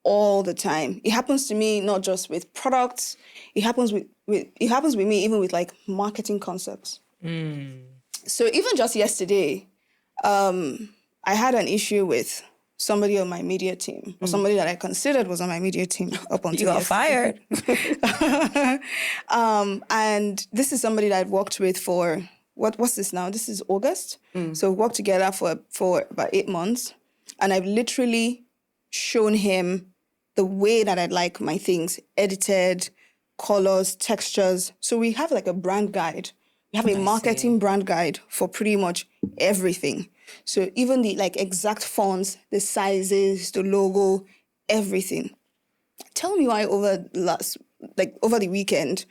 all the time. It happens to me not just with products. It happens with me even with like marketing concepts. So even just yesterday, I had an issue with somebody on my media team, or somebody that I considered was on my media team up until you got fired. And this is somebody that I've worked with for what's this now? This is August. So we worked together for about 8 months, and I've literally shown him the way that I'd like my things edited, colors, textures. So we have like a brand guide. We have a marketing brand guide for pretty much everything. So even the like exact fonts, the sizes, the logo, everything. Tell me why over the weekend,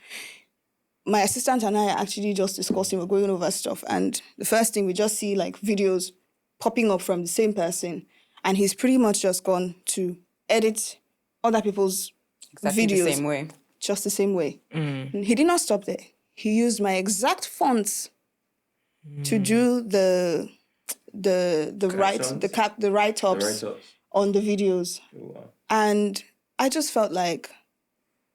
my assistant and I are actually just discussing, we're going over stuff. And the first thing we just see like videos popping up from the same person. And he's pretty much just gone to edit other people's videos. The same way. Just the same way. He did not stop there. He used my exact fonts to do the write-ups on the videos. Oh, wow. And I just felt like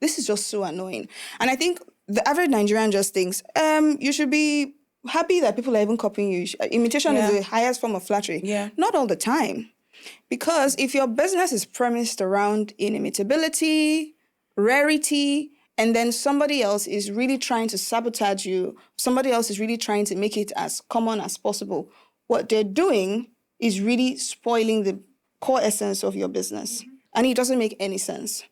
this is just so annoying. And I think the average Nigerian just thinks, you should be happy that people are even copying you. Imitation is the highest form of flattery. Yeah. Not all the time. Because if your business is premised around inimitability, rarity, and then somebody else is really trying to sabotage you, somebody else is really trying to make it as common as possible, what they're doing is really spoiling the core essence of your business. And it doesn't make any sense.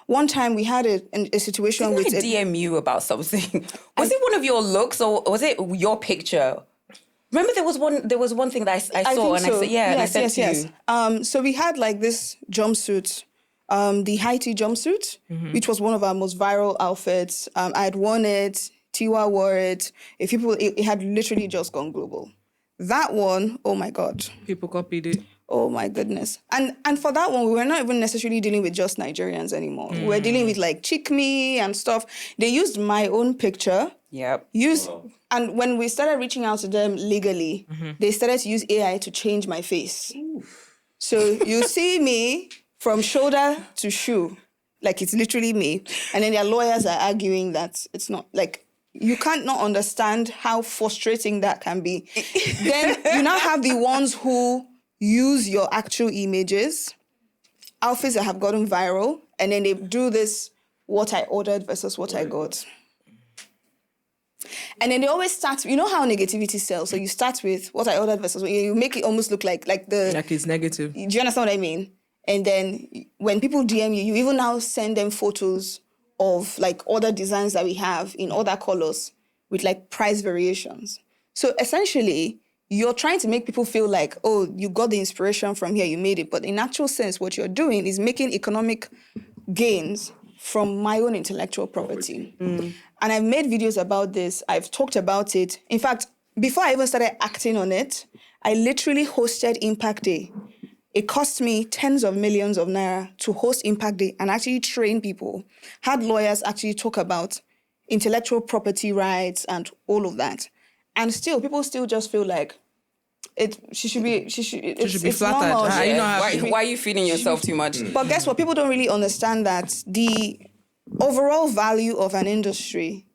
One time we had a situation Didn't with... I DM you about something? Was it one of your looks or was it your picture? Remember there was one thing that I saw and I said, and I said to you. So we had like this jumpsuit, the high tea jumpsuit, which was one of our most viral outfits. I had worn it, Tiwa wore it. It had literally just gone global. That one, oh my God. People copied it. Oh my goodness. And for that one, we were not even necessarily dealing with just Nigerians anymore. We were dealing with like Chick Me and stuff. They used my own picture. Yep. And when we started reaching out to them legally, they started to use AI to change my face. So you see me from shoulder to shoe, like it's literally me. And then their lawyers are arguing that it's not, like, you can't not understand how frustrating that can be. Then you now have the ones who use your actual images, outfits that have gotten viral, and then they do this, what I ordered versus what I got. And then they always start, you know how negativity sells? So you start with what I ordered versus, you make it almost look like it's negative. Do you understand what I mean? And then when people DM you, you even now send them photos of like other designs that we have in other colors with like price variations. So essentially, you're trying to make people feel like, oh, you got the inspiration from here, you made it. But in actual sense, what you're doing is making economic gains from my own intellectual property. And I've made videos about this. I've talked about it. In fact, before I even started acting on it, I literally hosted Impact Day. It cost me tens of millions of naira to host Impact Day and actually train people. Had lawyers actually talk about intellectual property rights and all of that. And still, people still just feel like she should be flattered. Normal. Why are you feeding yourself too much? But guess what? People don't really understand that the overall value of an industry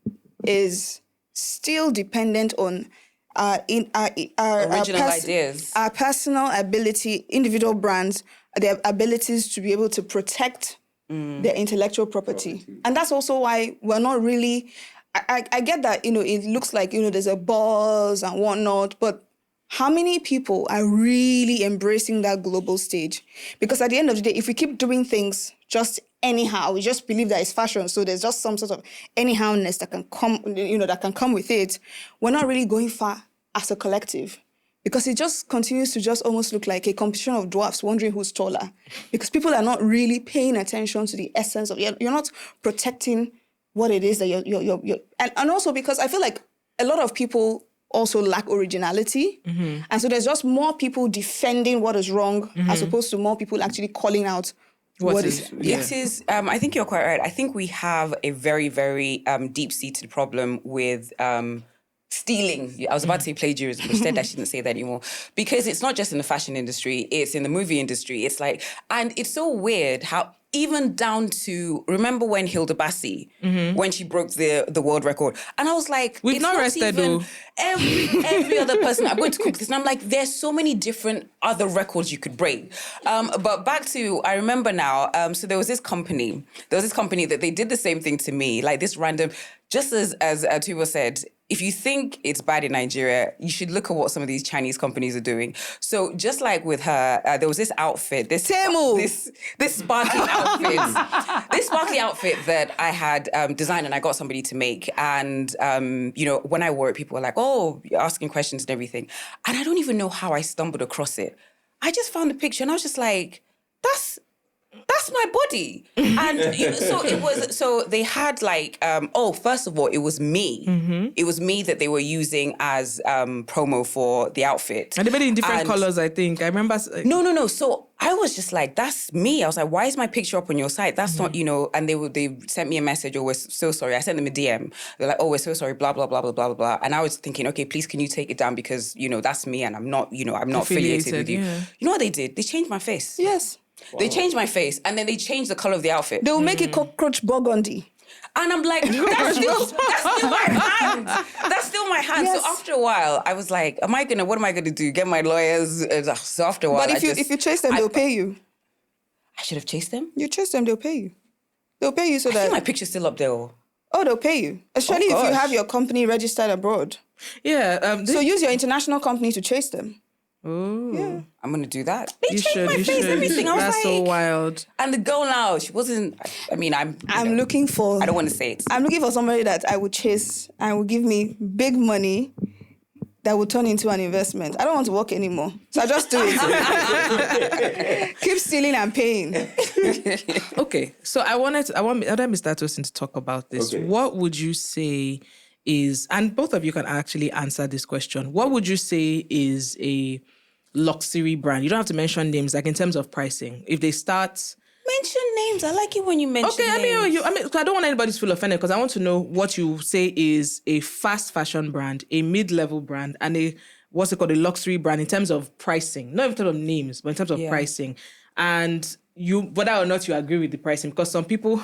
is still dependent on our original ideas, our personal ability, individual brands, their abilities to be able to protect their intellectual property. And that's also why we're not really... I get that, it looks like, there's a buzz and whatnot, but how many people are really embracing that global stage? Because at the end of the day, if we keep doing things just anyhow, we just believe that it's fashion, so there's just some sort of anyhowness that can come with it, we're not really going far as a collective. Because it just continues to just almost look like a competition of dwarfs wondering who's taller. Because people are not really paying attention to the essence of it. You're not protecting what it is that you're and also because I feel like a lot of people also lack originality. And so there's just more people defending what is wrong as opposed to more people actually calling out what is. Yeah. It is, I think you're quite right. I think we have a very, very deep-seated problem with stealing. I was about to say plagiarism, but instead I shouldn't say that anymore. Because it's not just in the fashion industry, it's in the movie industry. It's like, and it's so weird how even down to, remember when Hilda Bassi, when she broke the world record? And I was like, we've not rested though. Every other person, I'm going to cook this. And I'm like, there's so many different other records you could break. But back to, I remember now, so there was this company that they did the same thing to me, like this random, just as Tubo said, if you think it's bad in Nigeria, you should look at what some of these Chinese companies are doing. So just like with her, there was this outfit, this sparkly outfit, this sparkly outfit that I had designed and I got somebody to make. And, when I wore it, people were like, oh, you're asking questions and everything. And I don't even know how I stumbled across it. I just found a picture and I was just like, that's my body. And so they had like, first of all, it was me. It was me that they were using as promo for the outfit. And they made it in different colors, I think. I remember. No. So I was just like, that's me. I was like, why is my picture up on your site? That's not, and they sent me a message, oh, we're so sorry. I sent them a DM. They're like, oh, we're so sorry, blah, blah, blah, blah, blah, blah, blah. And I was thinking, okay, please, can you take it down? Because, that's me and I'm not affiliated with you. Yeah. You know what they did? They changed my face. Yes. Wow. They changed my face and then they changed the color of the outfit. They will make it cockroach burgundy. And I'm like, that's still my hand. That's still my hand. Yes. So after a while, I was like, what am I going to do? Get my lawyers? So after a while, but if you chase them, they'll pay you. I should have chased them? You chase them, they'll pay you. They'll pay you so I think my picture's still up there. Oh, they'll pay you. Especially if you have your company registered abroad. Yeah. So use your international company to chase them. Oh. Yeah. I'm gonna do that. They You changed should, my you face, should. everything. I was That's so like, wild. and the girl now, she wasn't. I mean, I'm looking for. I don't want to say it. I'm looking for somebody that I would chase and will give me big money that will turn into an investment. I don't want to work anymore, so I just do it. Keep stealing and paying. Okay, so I want Mr. Tosin to talk about this. Okay. What would you say is, and both of you can actually answer this question, what would you say is a luxury brand? You don't have to mention names, like in terms of pricing. If they start... Mention names. I like it when you mention Okay, names. I mean, I don't want anybody to feel offended because I want to know what you say is a fast fashion brand, a mid-level brand, and a a luxury brand in terms of pricing. Not in terms of names, but in terms of pricing. And you, whether or not you agree with the pricing, because some people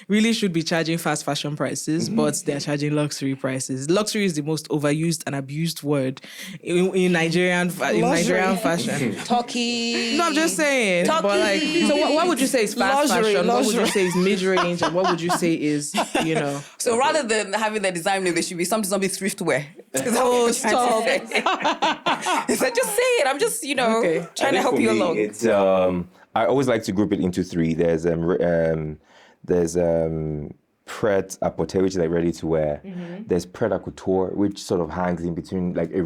really should be charging fast fashion prices, but they're charging luxury prices. Luxury is the most overused and abused word in Nigerian fashion. Turkey. No, I'm just saying. Turkey. But like, so what would you say is fast fashion? What would you say is mid-range? And what would you say is, So rather than having the design name, there should be something thrift wear. Oh, stop. He said, just say it. I'm just, Okay. trying to help you along. It's I always like to group it into three. There's pret à porter, which is like ready to wear. There's pret à couture, which sort of hangs in between, like a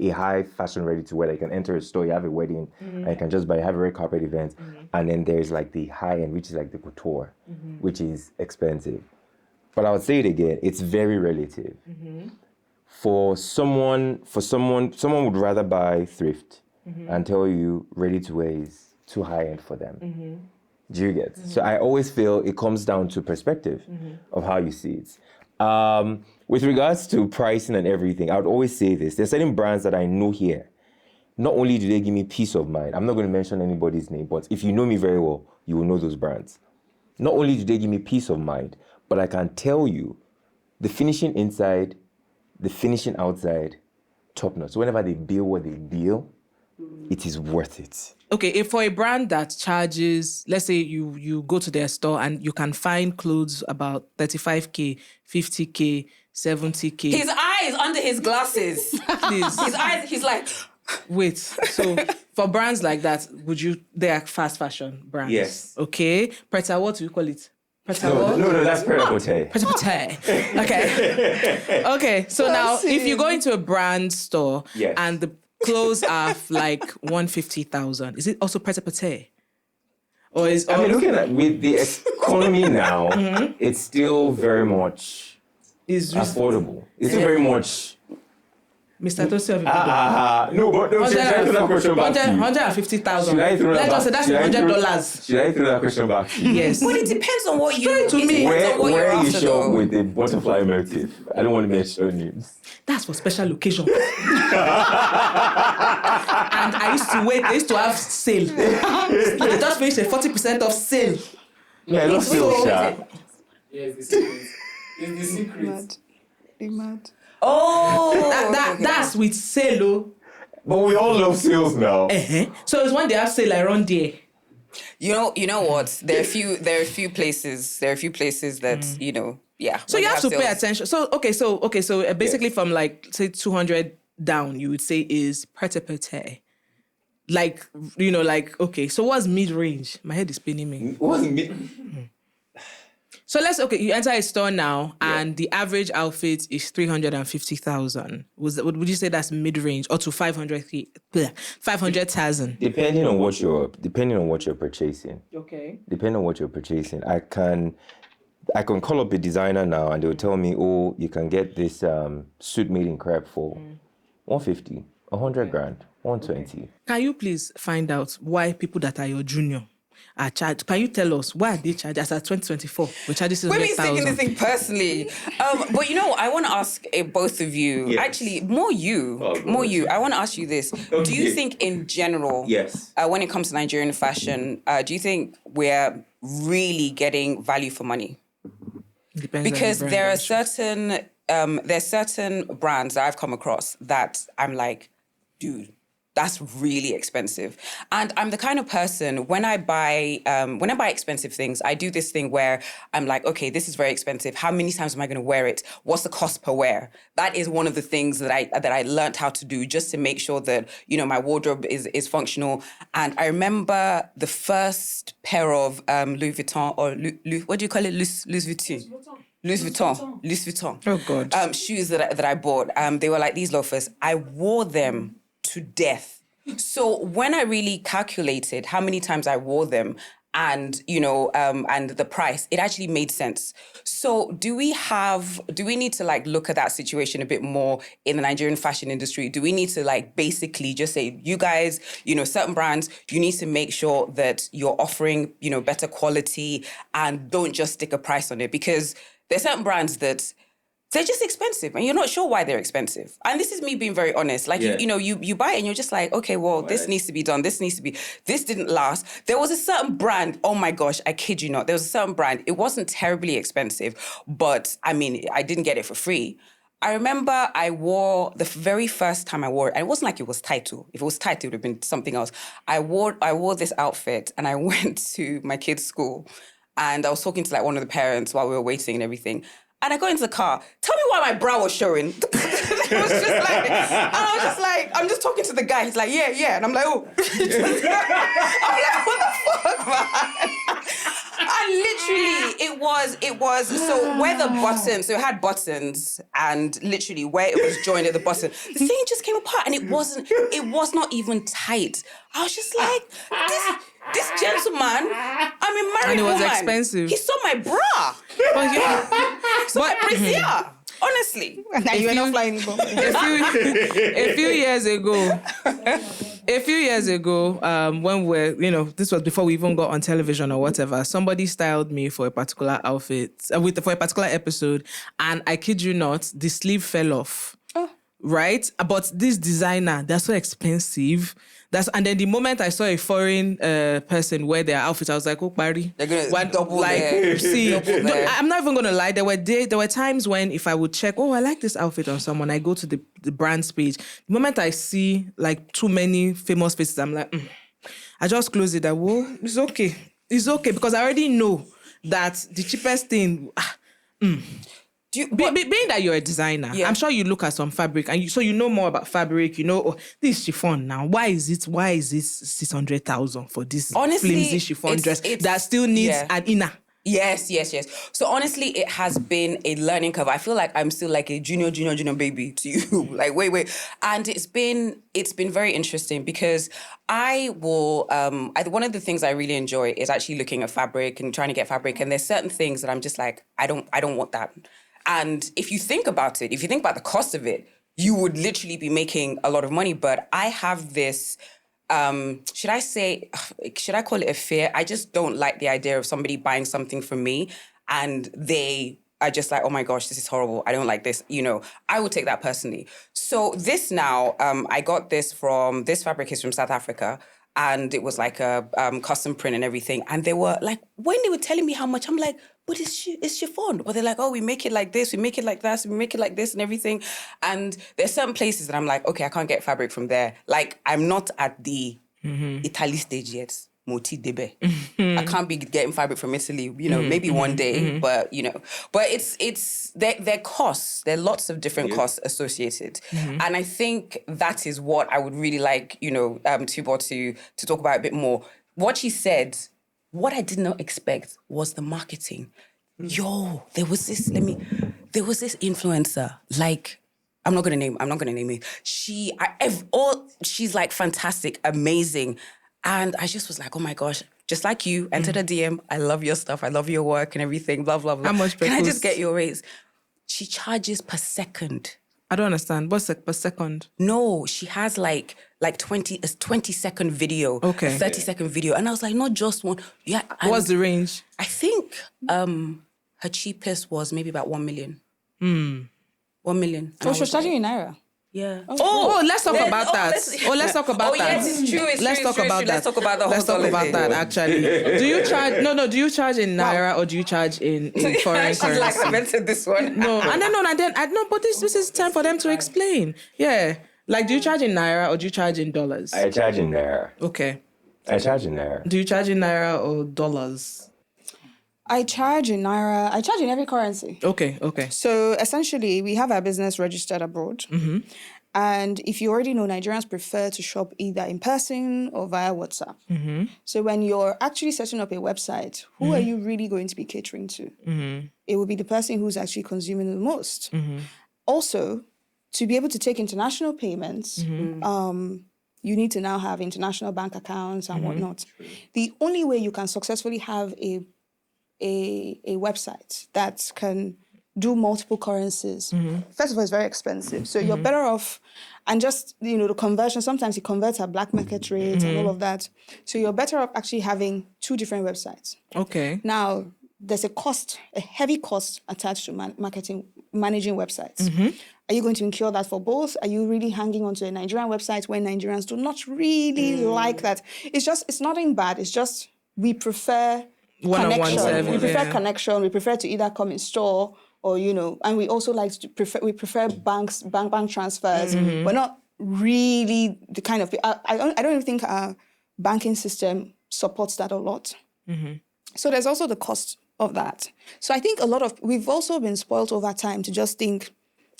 high fashion ready to wear. Like you can enter a store, you have a wedding, and you can just buy, have a red carpet event. And then there's like the high end, which is like the couture, which is expensive. But I would say it again, it's very relative. For someone would rather buy thrift and tell you ready to wear is too high end for them. Do you get? So I always feel it comes down to perspective of how you see it. With regards to pricing and everything, I would always say this. There's certain brands that I know here. Not only do they give me peace of mind, I'm not going to mention anybody's name, but if you know me very well, you will know those brands. Not only do they give me peace of mind, but I can tell you the finishing inside, the finishing outside, top notch. So whenever they bill what they bill, it is worth it. Okay, if for a brand that charges, let's say you go to their store and you can find clothes about 35K, 50K, 70K. His eyes under his glasses. Please. His eyes, he's like... Wait, so for brands like that, they are fast fashion brands? Yes. Okay. Preta, what do you call it? No, that's pret à porter. Preta-porter. Okay. Okay, so now if you go into a brand store and the clothes are like 150,000, is it also preta-porter? Or is looking at with the economy now, it's still very much affordable. It's still very much. Mr. Tosin, No, but no, should I throw that question back to you? 150,000. Should I throw that Let's just say that's $100. Should I throw that question back to you? Yes. But it depends on what you... Straight to me. Where you shop with a butterfly motif? I don't want to mention names. That's for special occasion. And I used to have sale. They just finished a 40% off sale. Yeah, not still sharp. Yes, the secret. It's the secret. Mad. Oh! That's with sale, oh. But we all love sales now. So it's when they have sale around there. You know what? There are a few places that, yeah. So you have to pay sales. attention. So basically from like say 200 down, you would say is prêt-à-porter. Like, okay, so what's mid-range? My head is spinning me. It wasn't mid. So you enter a store now and the average outfit is 350,000. Would you say that's mid-range or to 500,000? Depending on what you're purchasing. Okay. Depending on what you're purchasing, I can call up a designer now and they'll tell me, oh, you can get this suit made in crepe for 150, 100 grand, 120. Can you please find out why people that are your junior are charged? Can you tell us why they charge us at 2024? We're charging 600,000. Women's taking this thing personally. But I want to ask both of you, actually, more you. I want to ask you this. Do you think in general, when it comes to Nigerian fashion, do you think we're really getting value for money? Depends because on the there brand, are certain brands that I've come across that I'm like, dude, That's really expensive. And I'm the kind of person, when I buy expensive things, I do this thing where I'm like, okay, this is very expensive. How many times am I going to wear it? What's the cost per wear? That is one of the things that I learned how to do just to make sure that, my wardrobe is functional. And I remember the first pair of Louis Vuitton, or what do you call it? Louis Vuitton. Louis Vuitton. Oh, God. Shoes that I bought. They were like these loafers. I wore them to death. So when I really calculated how many times I wore them and, and the price, it actually made sense. So do we need to like look at that situation a bit more in the Nigerian fashion industry? Do we need to like basically just say, you guys, certain brands, you need to make sure that you're offering, better quality and don't just stick a price on it? Because there's certain brands that they're just expensive and you're not sure why they're expensive. And this is me being very honest. Like, you buy it and you're just like, okay, well, this needs to be done. This didn't last. There was a certain brand, oh my gosh, I kid you not. There was a certain brand. It wasn't terribly expensive, but I mean, I didn't get it for free. I remember I wore, the very first time I wore it, and it wasn't like it was tight too. If it was tight, it would have been something else. I wore this outfit and I went to my kid's school and I was talking to like one of the parents while we were waiting and everything. And I got into the car. Tell me why my brow was showing. It was just like, and I was just like, I'm just talking to the guy. He's like, yeah. And I'm like, oh. I'm like, what the fuck, man? And literally, it was, so where the buttons, so it had buttons, and literally where it was joined at the button, the thing just came apart, and it was not even tight. I was just like, this gentleman, I'm a married And it was woman. expensive. He saw my bra. But brassiere, honestly. Now you're not flying bomb. A few years ago, when this was before we even got on television or whatever, somebody styled me for a particular outfit, for a particular episode, and I kid you not, the sleeve fell off. Oh. Right? But this designer, they're so expensive. And then the moment I saw a foreign person wear their outfit, I was like, oh, Barry. They're going to double their... See, double their... I'm not even going to lie. There were times when if I would check, I like this outfit on someone, I go to the brand's page. The moment I see like too many famous faces, I'm like, I just close it. It's okay. It's okay because I already know that the cheapest thing... Being that you're a designer, I'm sure you look at some fabric and so you know more about fabric. This chiffon now. Why is it 600,000 for this flimsy chiffon dress that still needs an inner? Yes. So honestly, it has been a learning curve. I feel like I'm still like a junior baby to you. Like wait, and it's been very interesting because I will. One of the things I really enjoy is actually looking at fabric and trying to get fabric. And there's certain things that I'm just like, I don't want that. And if you think about it, if you think about the cost of it, you would literally be making a lot of money. But I have this, should I call it a fear? I just don't like the idea of somebody buying something from me and they are just like, oh my gosh, this is horrible. I don't like this. I would take that personally. So this now, I got this fabric is from South Africa. And it was like a custom print and everything. And they were like, when they were telling me how much, I'm like, but it's chiffon. But they're like, oh, we make it like this, we make it like that, we make it like this and everything. And there's certain places that I'm like, okay, I can't get fabric from there. Like, I'm not at the Italy stage yet. Moti debe. I can't be getting fabric from Italy, maybe one day, but it's their costs. There are lots of different costs associated. And I think that is what I would really like, Tubo to talk about a bit more. What she said, what I did not expect was the marketing. There was this influencer, like, I'm not gonna name it. She's like fantastic, amazing. And I just was like, oh my gosh, just like you, entered a DM. I love your stuff. I love your work and everything, blah, blah, blah. How much per Can I post? just get your rates? She charges per second. I don't understand. What's per second? No, she has like 20-second video, okay. a 30-second video. And I was like, not just one. Yeah. What's the range? I think her cheapest was maybe about 1 million. 1 million. So she was charging you naira? Yeah. Oh, let's talk about that. Let's talk about that. Yes, it's true. Let's talk about that. Let's talk about the whole Let's talk about that, actually. Do you charge? No. Do you charge in naira or do you charge in foreign currency? Like, I invented this one. No. But this is time for them to explain. Yeah. Like, do you charge in naira or do you charge in dollars? I charge in naira. Okay. I charge in naira. Do you charge in naira or dollars? I charge in naira. I charge in every currency. Okay. So essentially, we have our business registered abroad. Mm-hmm. And if you already know, Nigerians prefer to shop either in person or via WhatsApp. Mm-hmm. So when you're actually setting up a website, who are you really going to be catering to? Mm-hmm. It will be the person who's actually consuming the most. Mm-hmm. Also, to be able to take international payments, you need to now have international bank accounts and whatnot. The only way you can successfully have a website that can do multiple currencies, first of all, it's very expensive. So you're better off, and just, the conversion, sometimes it converts at black market rates and all of that. So you're better off actually having two different websites. Okay. Now, there's a heavy cost attached to managing websites. Are you going to incur that for both? Are you really hanging onto a Nigerian website when Nigerians do not really like that? It's nothing bad. It's just we prefer One-on-one connection. service, We prefer yeah. connection. We prefer to either come in store or, and we also we prefer bank transfers. We're not really the kind of, I don't even think our banking system supports that a lot. So there's also the cost of that. So I think we've also been spoiled over time to just think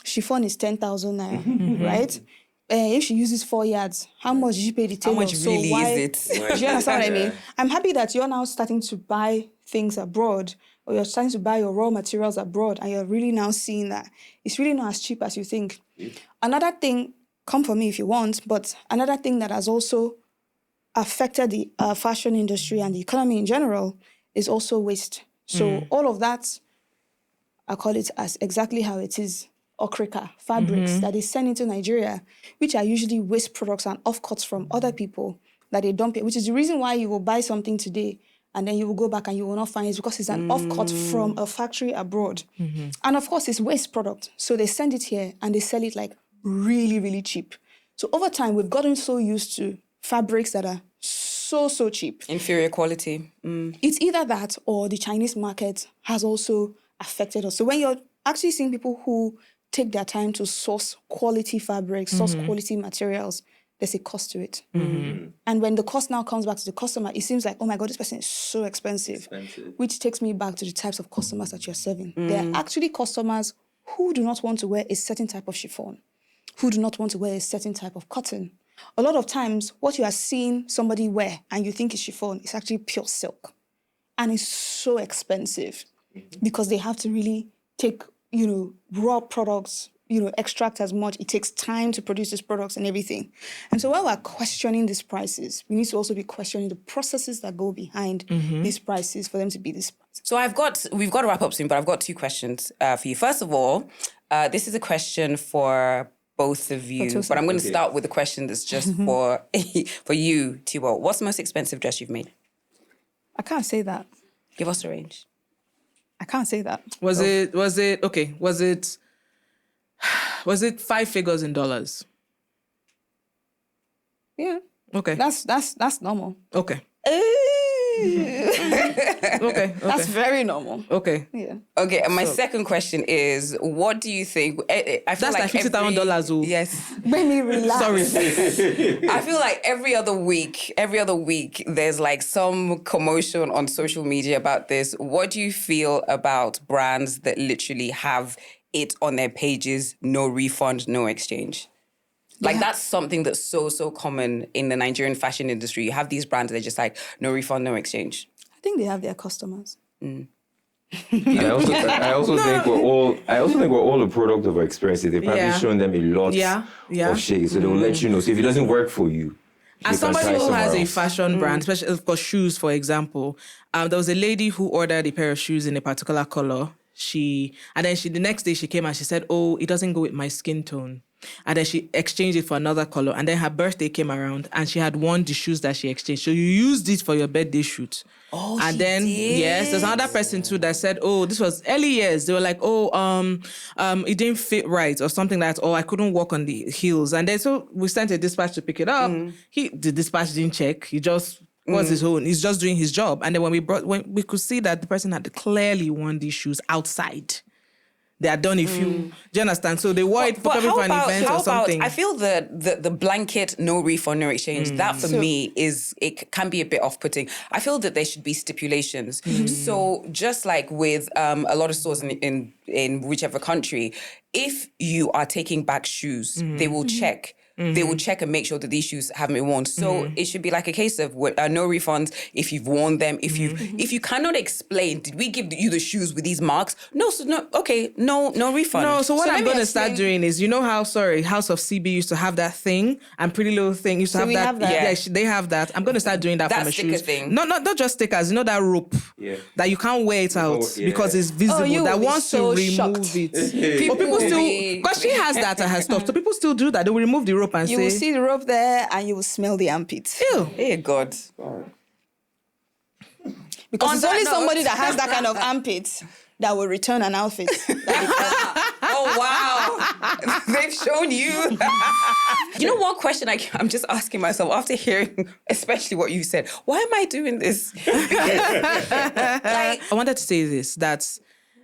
chiffon is 10,000 naira, right? If she uses 4 yards, how much did you pay the tailor? How much really is it? Do you understand what I mean? I'm happy that you're now starting to buy things abroad, or you're starting to buy your raw materials abroad, and you're really now seeing that it's really not as cheap as you think. Another thing, come for me if you want, but another thing that has also affected the fashion industry and the economy in general is also waste. So all of that, I call it as exactly how it is, okrika, fabrics that is sent into Nigeria, which are usually waste products and offcuts from other people that they dump it, which is the reason why you will buy something today and then you will go back and you will not find it, because it's an offcut from a factory abroad. And of course, it's waste product. So they send it here and they sell it like really, really cheap. So over time, we've gotten so used to fabrics that are so cheap. Inferior quality. It's either that or the Chinese market has also affected us. So when you're actually seeing people who take their time to source quality fabrics, source quality materials, there's a cost to it. And when the cost now comes back to the customer, it seems like, oh my God, this person is so expensive. Which takes me back to the types of customers that you're serving. There are actually customers who do not want to wear a certain type of chiffon, who do not want to wear a certain type of cotton. A lot of times, what you are seeing somebody wear and you think is chiffon is actually pure silk. And it's so expensive because they have to really take, raw products, extract as much. It takes time to produce these products and everything. And so while we're questioning these prices, we need to also be questioning the processes that go behind these prices for them to be these prices. So we've got to wrap up soon, but I've got 2 questions for you. First of all, this is a question for both of you, but I'm going to start with a question that's just for you, Tubo. What's the most expensive dress you've made? I can't say that. Give us a range. I can't say that. Was it 5 figures in dollars? Yeah. Okay. That's normal. Okay. That's very normal. Okay. Yeah. Okay, and my second question is, what do you think? I feel That's like $50,000. Yes. Make me relax. Sorry. I feel like every other week, there's like some commotion on social media about this. What do you feel about brands that literally have it on their pages, no refund, no exchange? Like, that's something that's so common in the Nigerian fashion industry. You have these brands that are just like, no refund, no exchange. I think they have their customers. I also think we're all a product of our experiences. They've probably shown them a lot of shades, so they'll let you know. So if it doesn't work for you, as somebody who has a fashion brand, especially for shoes, for example, there was a lady who ordered a pair of shoes in a particular color. The next day she came and she said, "Oh, it doesn't go with my skin tone." And then she exchanged it for another color. And then her birthday came around and she had worn the shoes that she exchanged. So you used it for your birthday shoot. Oh, and then, yes, there's another person too that said, oh, this was early years. They were like, it didn't fit right or something like that. Or I couldn't walk on the heels. And then so we sent a dispatch to pick it up. The dispatch didn't check. He just was his own. He's just doing his job. And then when we could see that the person had clearly worn these shoes outside. They are done if you. Do you understand? So they wore it for coming for an event or something. I feel the blanket no refund, no exchange, that for me it can be a bit off-putting. I feel that there should be stipulations. So just like with a lot of stores in whichever country, if you are taking back shoes, they will check. They will check and make sure that these shoes haven't been worn. So it should be like a case of no refunds if you've worn them. If you cannot explain, did we give you the shoes with these marks? No, no refund. No, so what I'm going to start doing is, you know how, House of CB used to have that thing and Pretty Little Thing used to have we that. have that. Yeah, they have that. I'm going to start doing that for my sticker shoes. thing. Not just stickers. You know that rope that you can't wear it out because it's visible. you That will be wants so to remove shocked. it. People But people will still, be- because she has that at her stuff. So people still do that. They will remove the rope and You say, will see the rope there and you will smell the armpits. ew. Hey, God. Because On it's that only note- somebody that has that kind of armpits that will return an outfit. Oh, wow. They've shown you. You know, one question I'm just asking myself after hearing, especially what you said, why am I doing this? I wanted to say this, that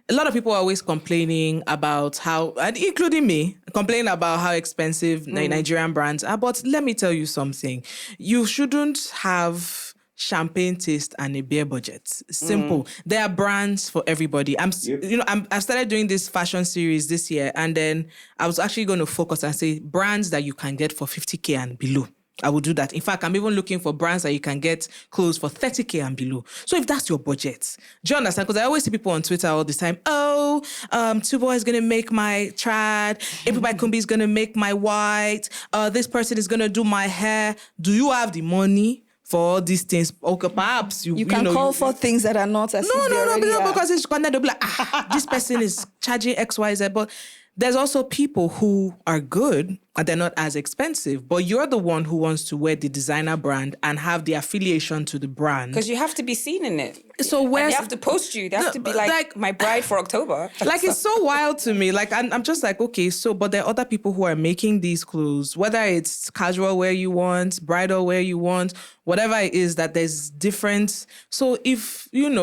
a lot of people are always complaining about how, and including me, complaining about how expensive Nigerian brands are. But let me tell you something. You shouldn't have champagne taste and a beer budget. Simple. There are brands for everybody. I've started doing this fashion series this year, and then I was actually going to focus and say brands that you can get for 50K and below. I will do that. In fact, I'm even looking for brands that you can get clothes for 30K and below. So if that's your budget, do you understand? Because I always see people on Twitter all the time, Tubo is going to make my trad. Everybody Kumbi is going to make my white. This person is going to do my hair. Do you have the money for all these things? Okay, perhaps You can call for things that are not as if they already are. because it's going to be like, this person is charging XYZ. But there's also people who are good and they're not as expensive, but you're the one who wants to wear the designer brand and have the affiliation to the brand. Because you have to be seen in it. So And where's they have to post you. They have to be like- like my bride for October. like, it's so wild to me. Like, I'm just like, okay, so, but there are other people who are making these clothes, whether it's casual wear you want, bridal wear you want, whatever it is, that there's different. So if, and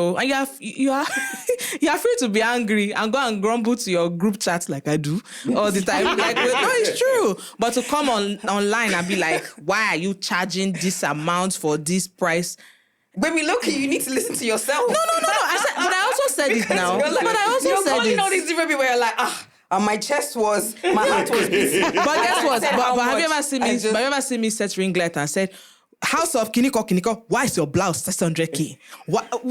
you are free to be angry and go and grumble to your group chat like I do all the time. Like, no, it's true. But to come online and be like, why are you charging this amount for this price? Baby, look, you need to listen to yourself. No. But I also said it now. You're like, But I also you're said calling it. all these different people. You're like, and my heart was busy. But guess what? said But how have you much. ever seen me? I just- Have you ever seen me set ringlet and said, House of Kiniko, why is your blouse 600K?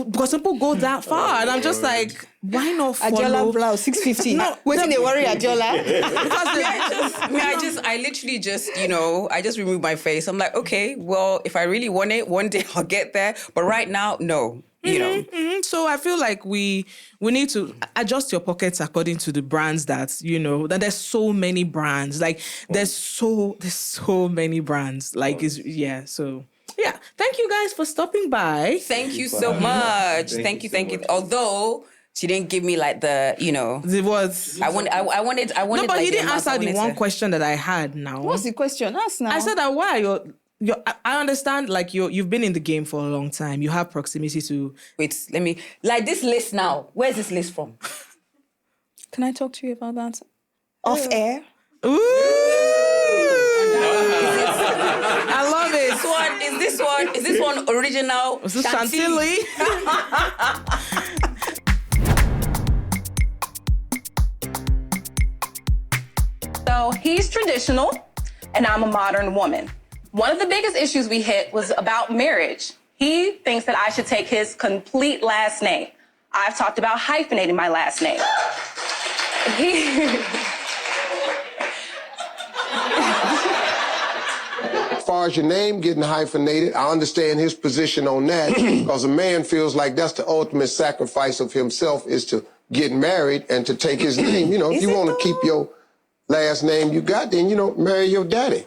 Because people go that far, and I'm just like, why not follow? Adiola blouse, 650. No, Waiting they worry Adiola. I literally just, I just remove my face. I'm like, okay, well, if I really want it, one day I'll get there. But right now, no. Mhm. So I feel like we need to adjust your pockets according to the brands that that there's so many brands. Like there's so many brands. Like so yeah. Thank you guys for stopping by. Thank you so much. Thank you. Although she didn't give me like the, It was I wanted. no, but like, he didn't the amount answer I the wanted one to- question that I had now. What's the question? Ask now. I said that why I understand, like you've been in the game for a long time. You have proximity to. Wait, let me like this list now. Where's this list from? Can I talk to you about that? Off air? Ooh! I love it. Is this one original? Is this Chantilly? Chantilly? So he's traditional, and I'm a modern woman. One of the biggest issues we hit was about marriage. He thinks that I should take his complete last name. I've talked about hyphenating my last name. As far as your name getting hyphenated, I understand his position on that because a man feels like that's the ultimate sacrifice of himself is to get married and to take his name. If you want to keep your last name you got, then, marry your daddy.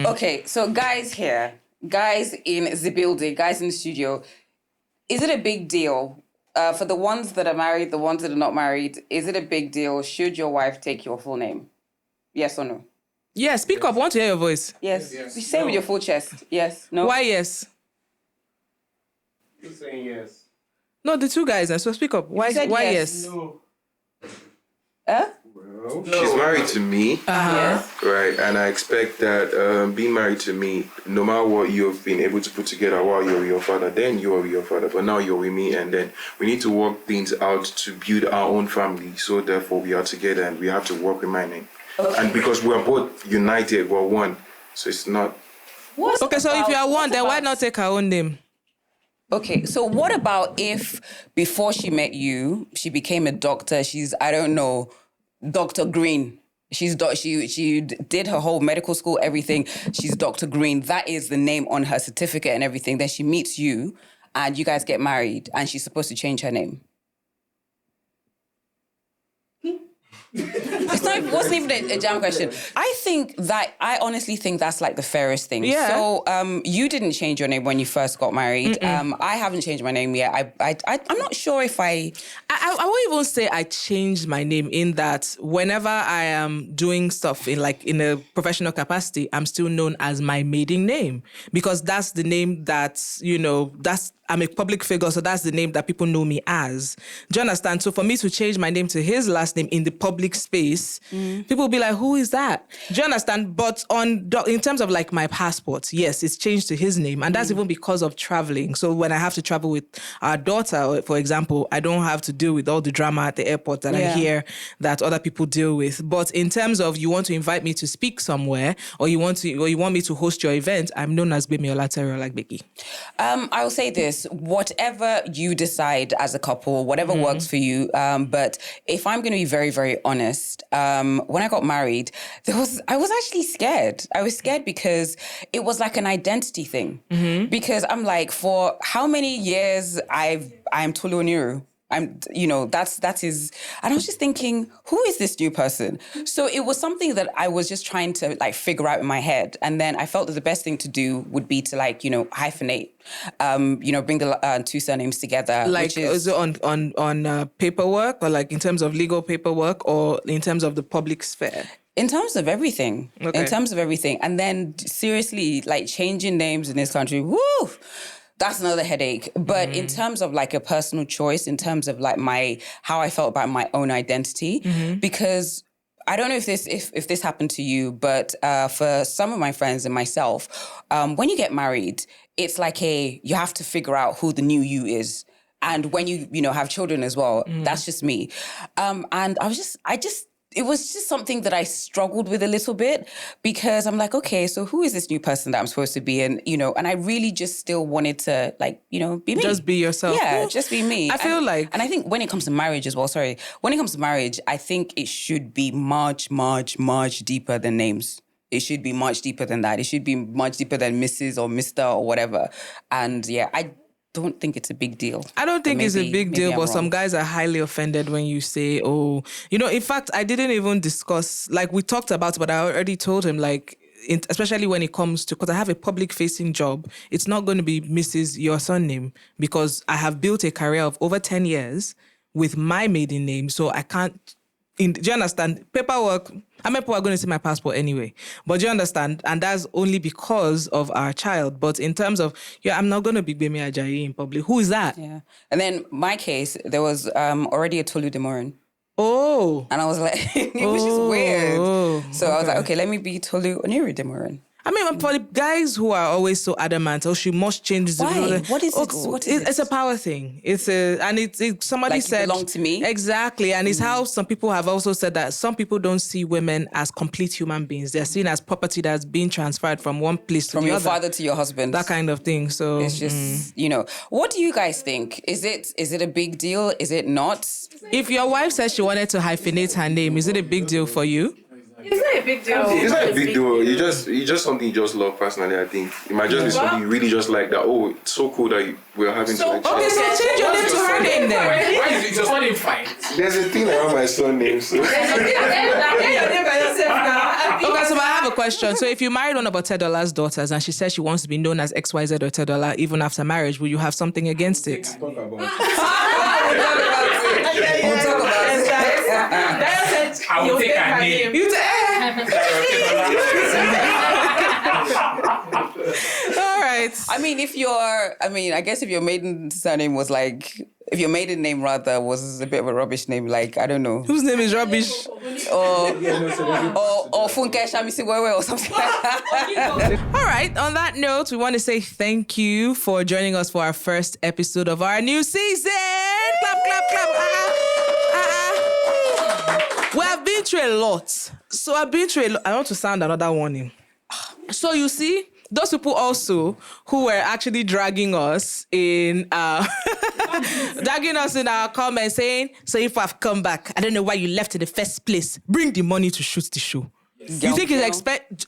Okay, so guys in the building, guys in the studio, is it a big deal? For the ones that are married, the ones that are not married, is it a big deal? Should your wife take your full name? Yes or no? Yeah, speak up. I want to hear your voice. Yes. You say with your full chest. Yes. No. Why yes? You're saying yes. No, the two guys. So speak up. Why said yes? yes. No. She's married to me, right? And I expect that being married to me, no matter what you've been able to put together while you're with your father, then you are with your father, but now you're with me, and then we need to work things out to build our own family. So therefore, we are together, and we have to work with my name. Okay. And because we are both united, we're one, so it's not. Okay, so if you are one, then why not take her own name? Okay, so what about if before she met you, she became a doctor? She's, I don't know, Dr. Green. She did her whole medical school, everything. She's Dr. Green. That is the name on her certificate and everything. Then she meets you and you guys get married and she's supposed to change her name. It wasn't even a jam question. I honestly think that's like the fairest thing. Yeah. So you didn't change your name when you first got married. I haven't changed my name yet. I'm not sure if I won't even say I changed my name, in that whenever I am doing stuff in a professional capacity, I'm still known as my maiden name, because that's the name that, I'm a public figure, so that's the name that people know me as. Do you understand? So for me to change my name to his last name in the public space, people will be like, who is that? Do you understand? But in terms of like my passport, yes, it's changed to his name. And that's even because of traveling. So when I have to travel with our daughter, for example, I don't have to deal with all the drama at the airport that I hear that other people deal with. But in terms of you want to invite me to speak somewhere, or you want me to host your event, I'm known as Bemi Olatero, like Becky. I will say this. Whatever you decide as a couple, whatever works for you. But if I'm going to be very, very honest, when I got married, I was actually scared. I was scared because it was like an identity thing. Because I'm like, for how many years I'm Tolu Oniru. That is, and I was just thinking, who is this new person? So it was something that I was just trying to like figure out in my head. And then I felt that the best thing to do would be to hyphenate, bring the two surnames together. Like, is it on paperwork, or like in terms of legal paperwork, or in terms of the public sphere? In terms of everything. Okay. In terms of everything. And then seriously, like changing names in this country, that's another headache. But in terms of like a personal choice, in terms of like how I felt about my own identity, because I don't know if this happened to you, but for some of my friends and myself, when you get married, it's like you have to figure out who the new you is. And when you have children as well, that's just me. And it was just something that I struggled with a little bit, because I'm like, okay, so who is this new person that I'm supposed to be? And, and I really just still wanted to be me. Just be yourself. Yeah, just be me. I feel like... And I think when it comes to marriage as well, when it comes to marriage, I think it should be much, much, much deeper than names. It should be much deeper than that. It should be much deeper than Mrs. or Mr. or whatever. And yeah, I don't think it's a big deal. I don't think it's a big deal, but some guys are highly offended when you say, in fact, I didn't even discuss, like we talked about, but I already told him, like, especially when it comes to, because I have a public facing job, it's not going to be Mrs. your surname, because I have built a career of over 10 years with my maiden name. So I can't, do you understand? Paperwork, people are going to see my passport anyway. But do you understand? And that's only because of our child. But in terms of, I'm not going to be Bemi Ajayi in public. Who is that? Yeah. And then my case, there was already a Tolu Demorin. Oh. And I was like, it was just weird. So I was like, okay, let me be Tolu Oniru Demorin. For the guys who are always so adamant, she must change. Why? What is it? It's a power thing. It's somebody like said, you belong to me. Exactly, and it's how some people have also said that some people don't see women as complete human beings. They're seen as property that's being transferred from one place to the other. From your father to your husband. That kind of thing. So it's just What do you guys think? Is it a big deal? Is it not? If your wife says she wanted to hyphenate her name, is it a big deal for you? It's not a big deal. It's not a big deal. You just something you just love personally. I think it might just be something you really just like. That it's so cool that we're having. Okay, so change your name to her name then. Why is it just one name fine? There's a thing around my surname. So. Okay, so I have a question. So if you married one of Otedola's daughters and she says she wants to be known as XYZ Otedola even after marriage, will you have something against it? Talk about it. We'll talk about it. I will take her name. All right. I guess if your maiden surname was like If your maiden name rather was a bit of a rubbish name, like I don't know, Whose name is rubbish? or Funke Shamisi or something like that. All right. On that note, we want to say thank you for joining us for our first episode of our new season. Clap, clap, clap. We have been through a lot. So I've been through a lot. I want to sound another warning. So you see, those people also who were actually dragging us in our comments saying, so if I've come back, I don't know why you left in the first place. Bring the money to shoot the show. You think it's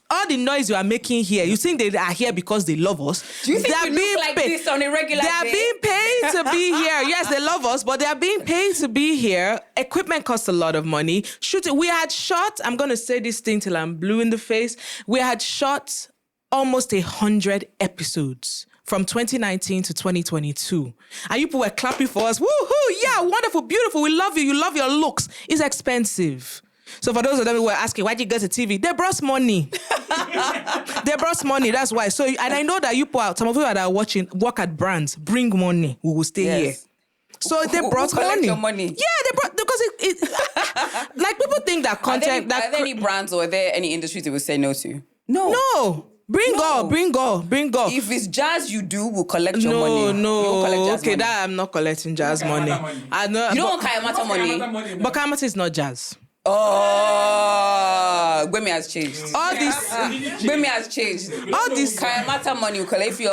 all the noise you are making here, you think they are here because they love us? Do you think we look like this on a regular They are day? being paid to be here. Yes, they love us, but they are being paid to be here. Equipment costs a lot of money. Shooting, we had shot, I'm going to say this thing till I'm blue in the face. We had shot almost 100 episodes from 2019 to 2022. And you people were clapping for us. Woohoo! Yeah, wonderful, beautiful. We love you. You love your looks. It's expensive. So for those of them who were asking, why did you go to TV? They brought money. They brought money, that's why. So, and I know that you people, some of you that are watching, work at brands, bring money. We will stay here. So they brought collect money. your money. Yeah, they brought, because it like people think that content... Are there any brands or are there any industries that will say no to? No. Bring all. If it's jazz you do, we'll collect your money. No. You won't collect jazz money. That I'm not collecting jazz money. I know. You don't want Kayamata money? But Kayamata is not jazz. Oh, Gwemi has changed. All this, Gwemi has changed. all this. Kayamata money will collect. If you're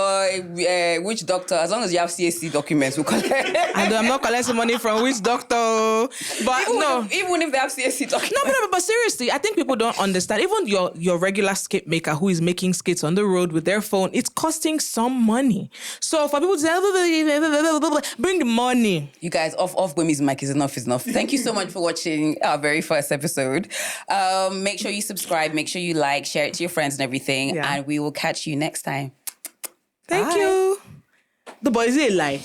a witch doctor, as long as you have CAC documents, we'll collect. I'm not collecting money from which doctor, but even if they have CAC documents. No, but seriously, I think people don't understand. Even your regular skate maker who is making skates on the road with their phone, it's costing some money. So for people to say, bring the money. You guys, off Gwemi's mic is enough. Thank you so much for watching our very first episode. Make sure you subscribe, make sure you like, share it to your friends and everything, and we will catch you next time. Thank you. The boys, they lie.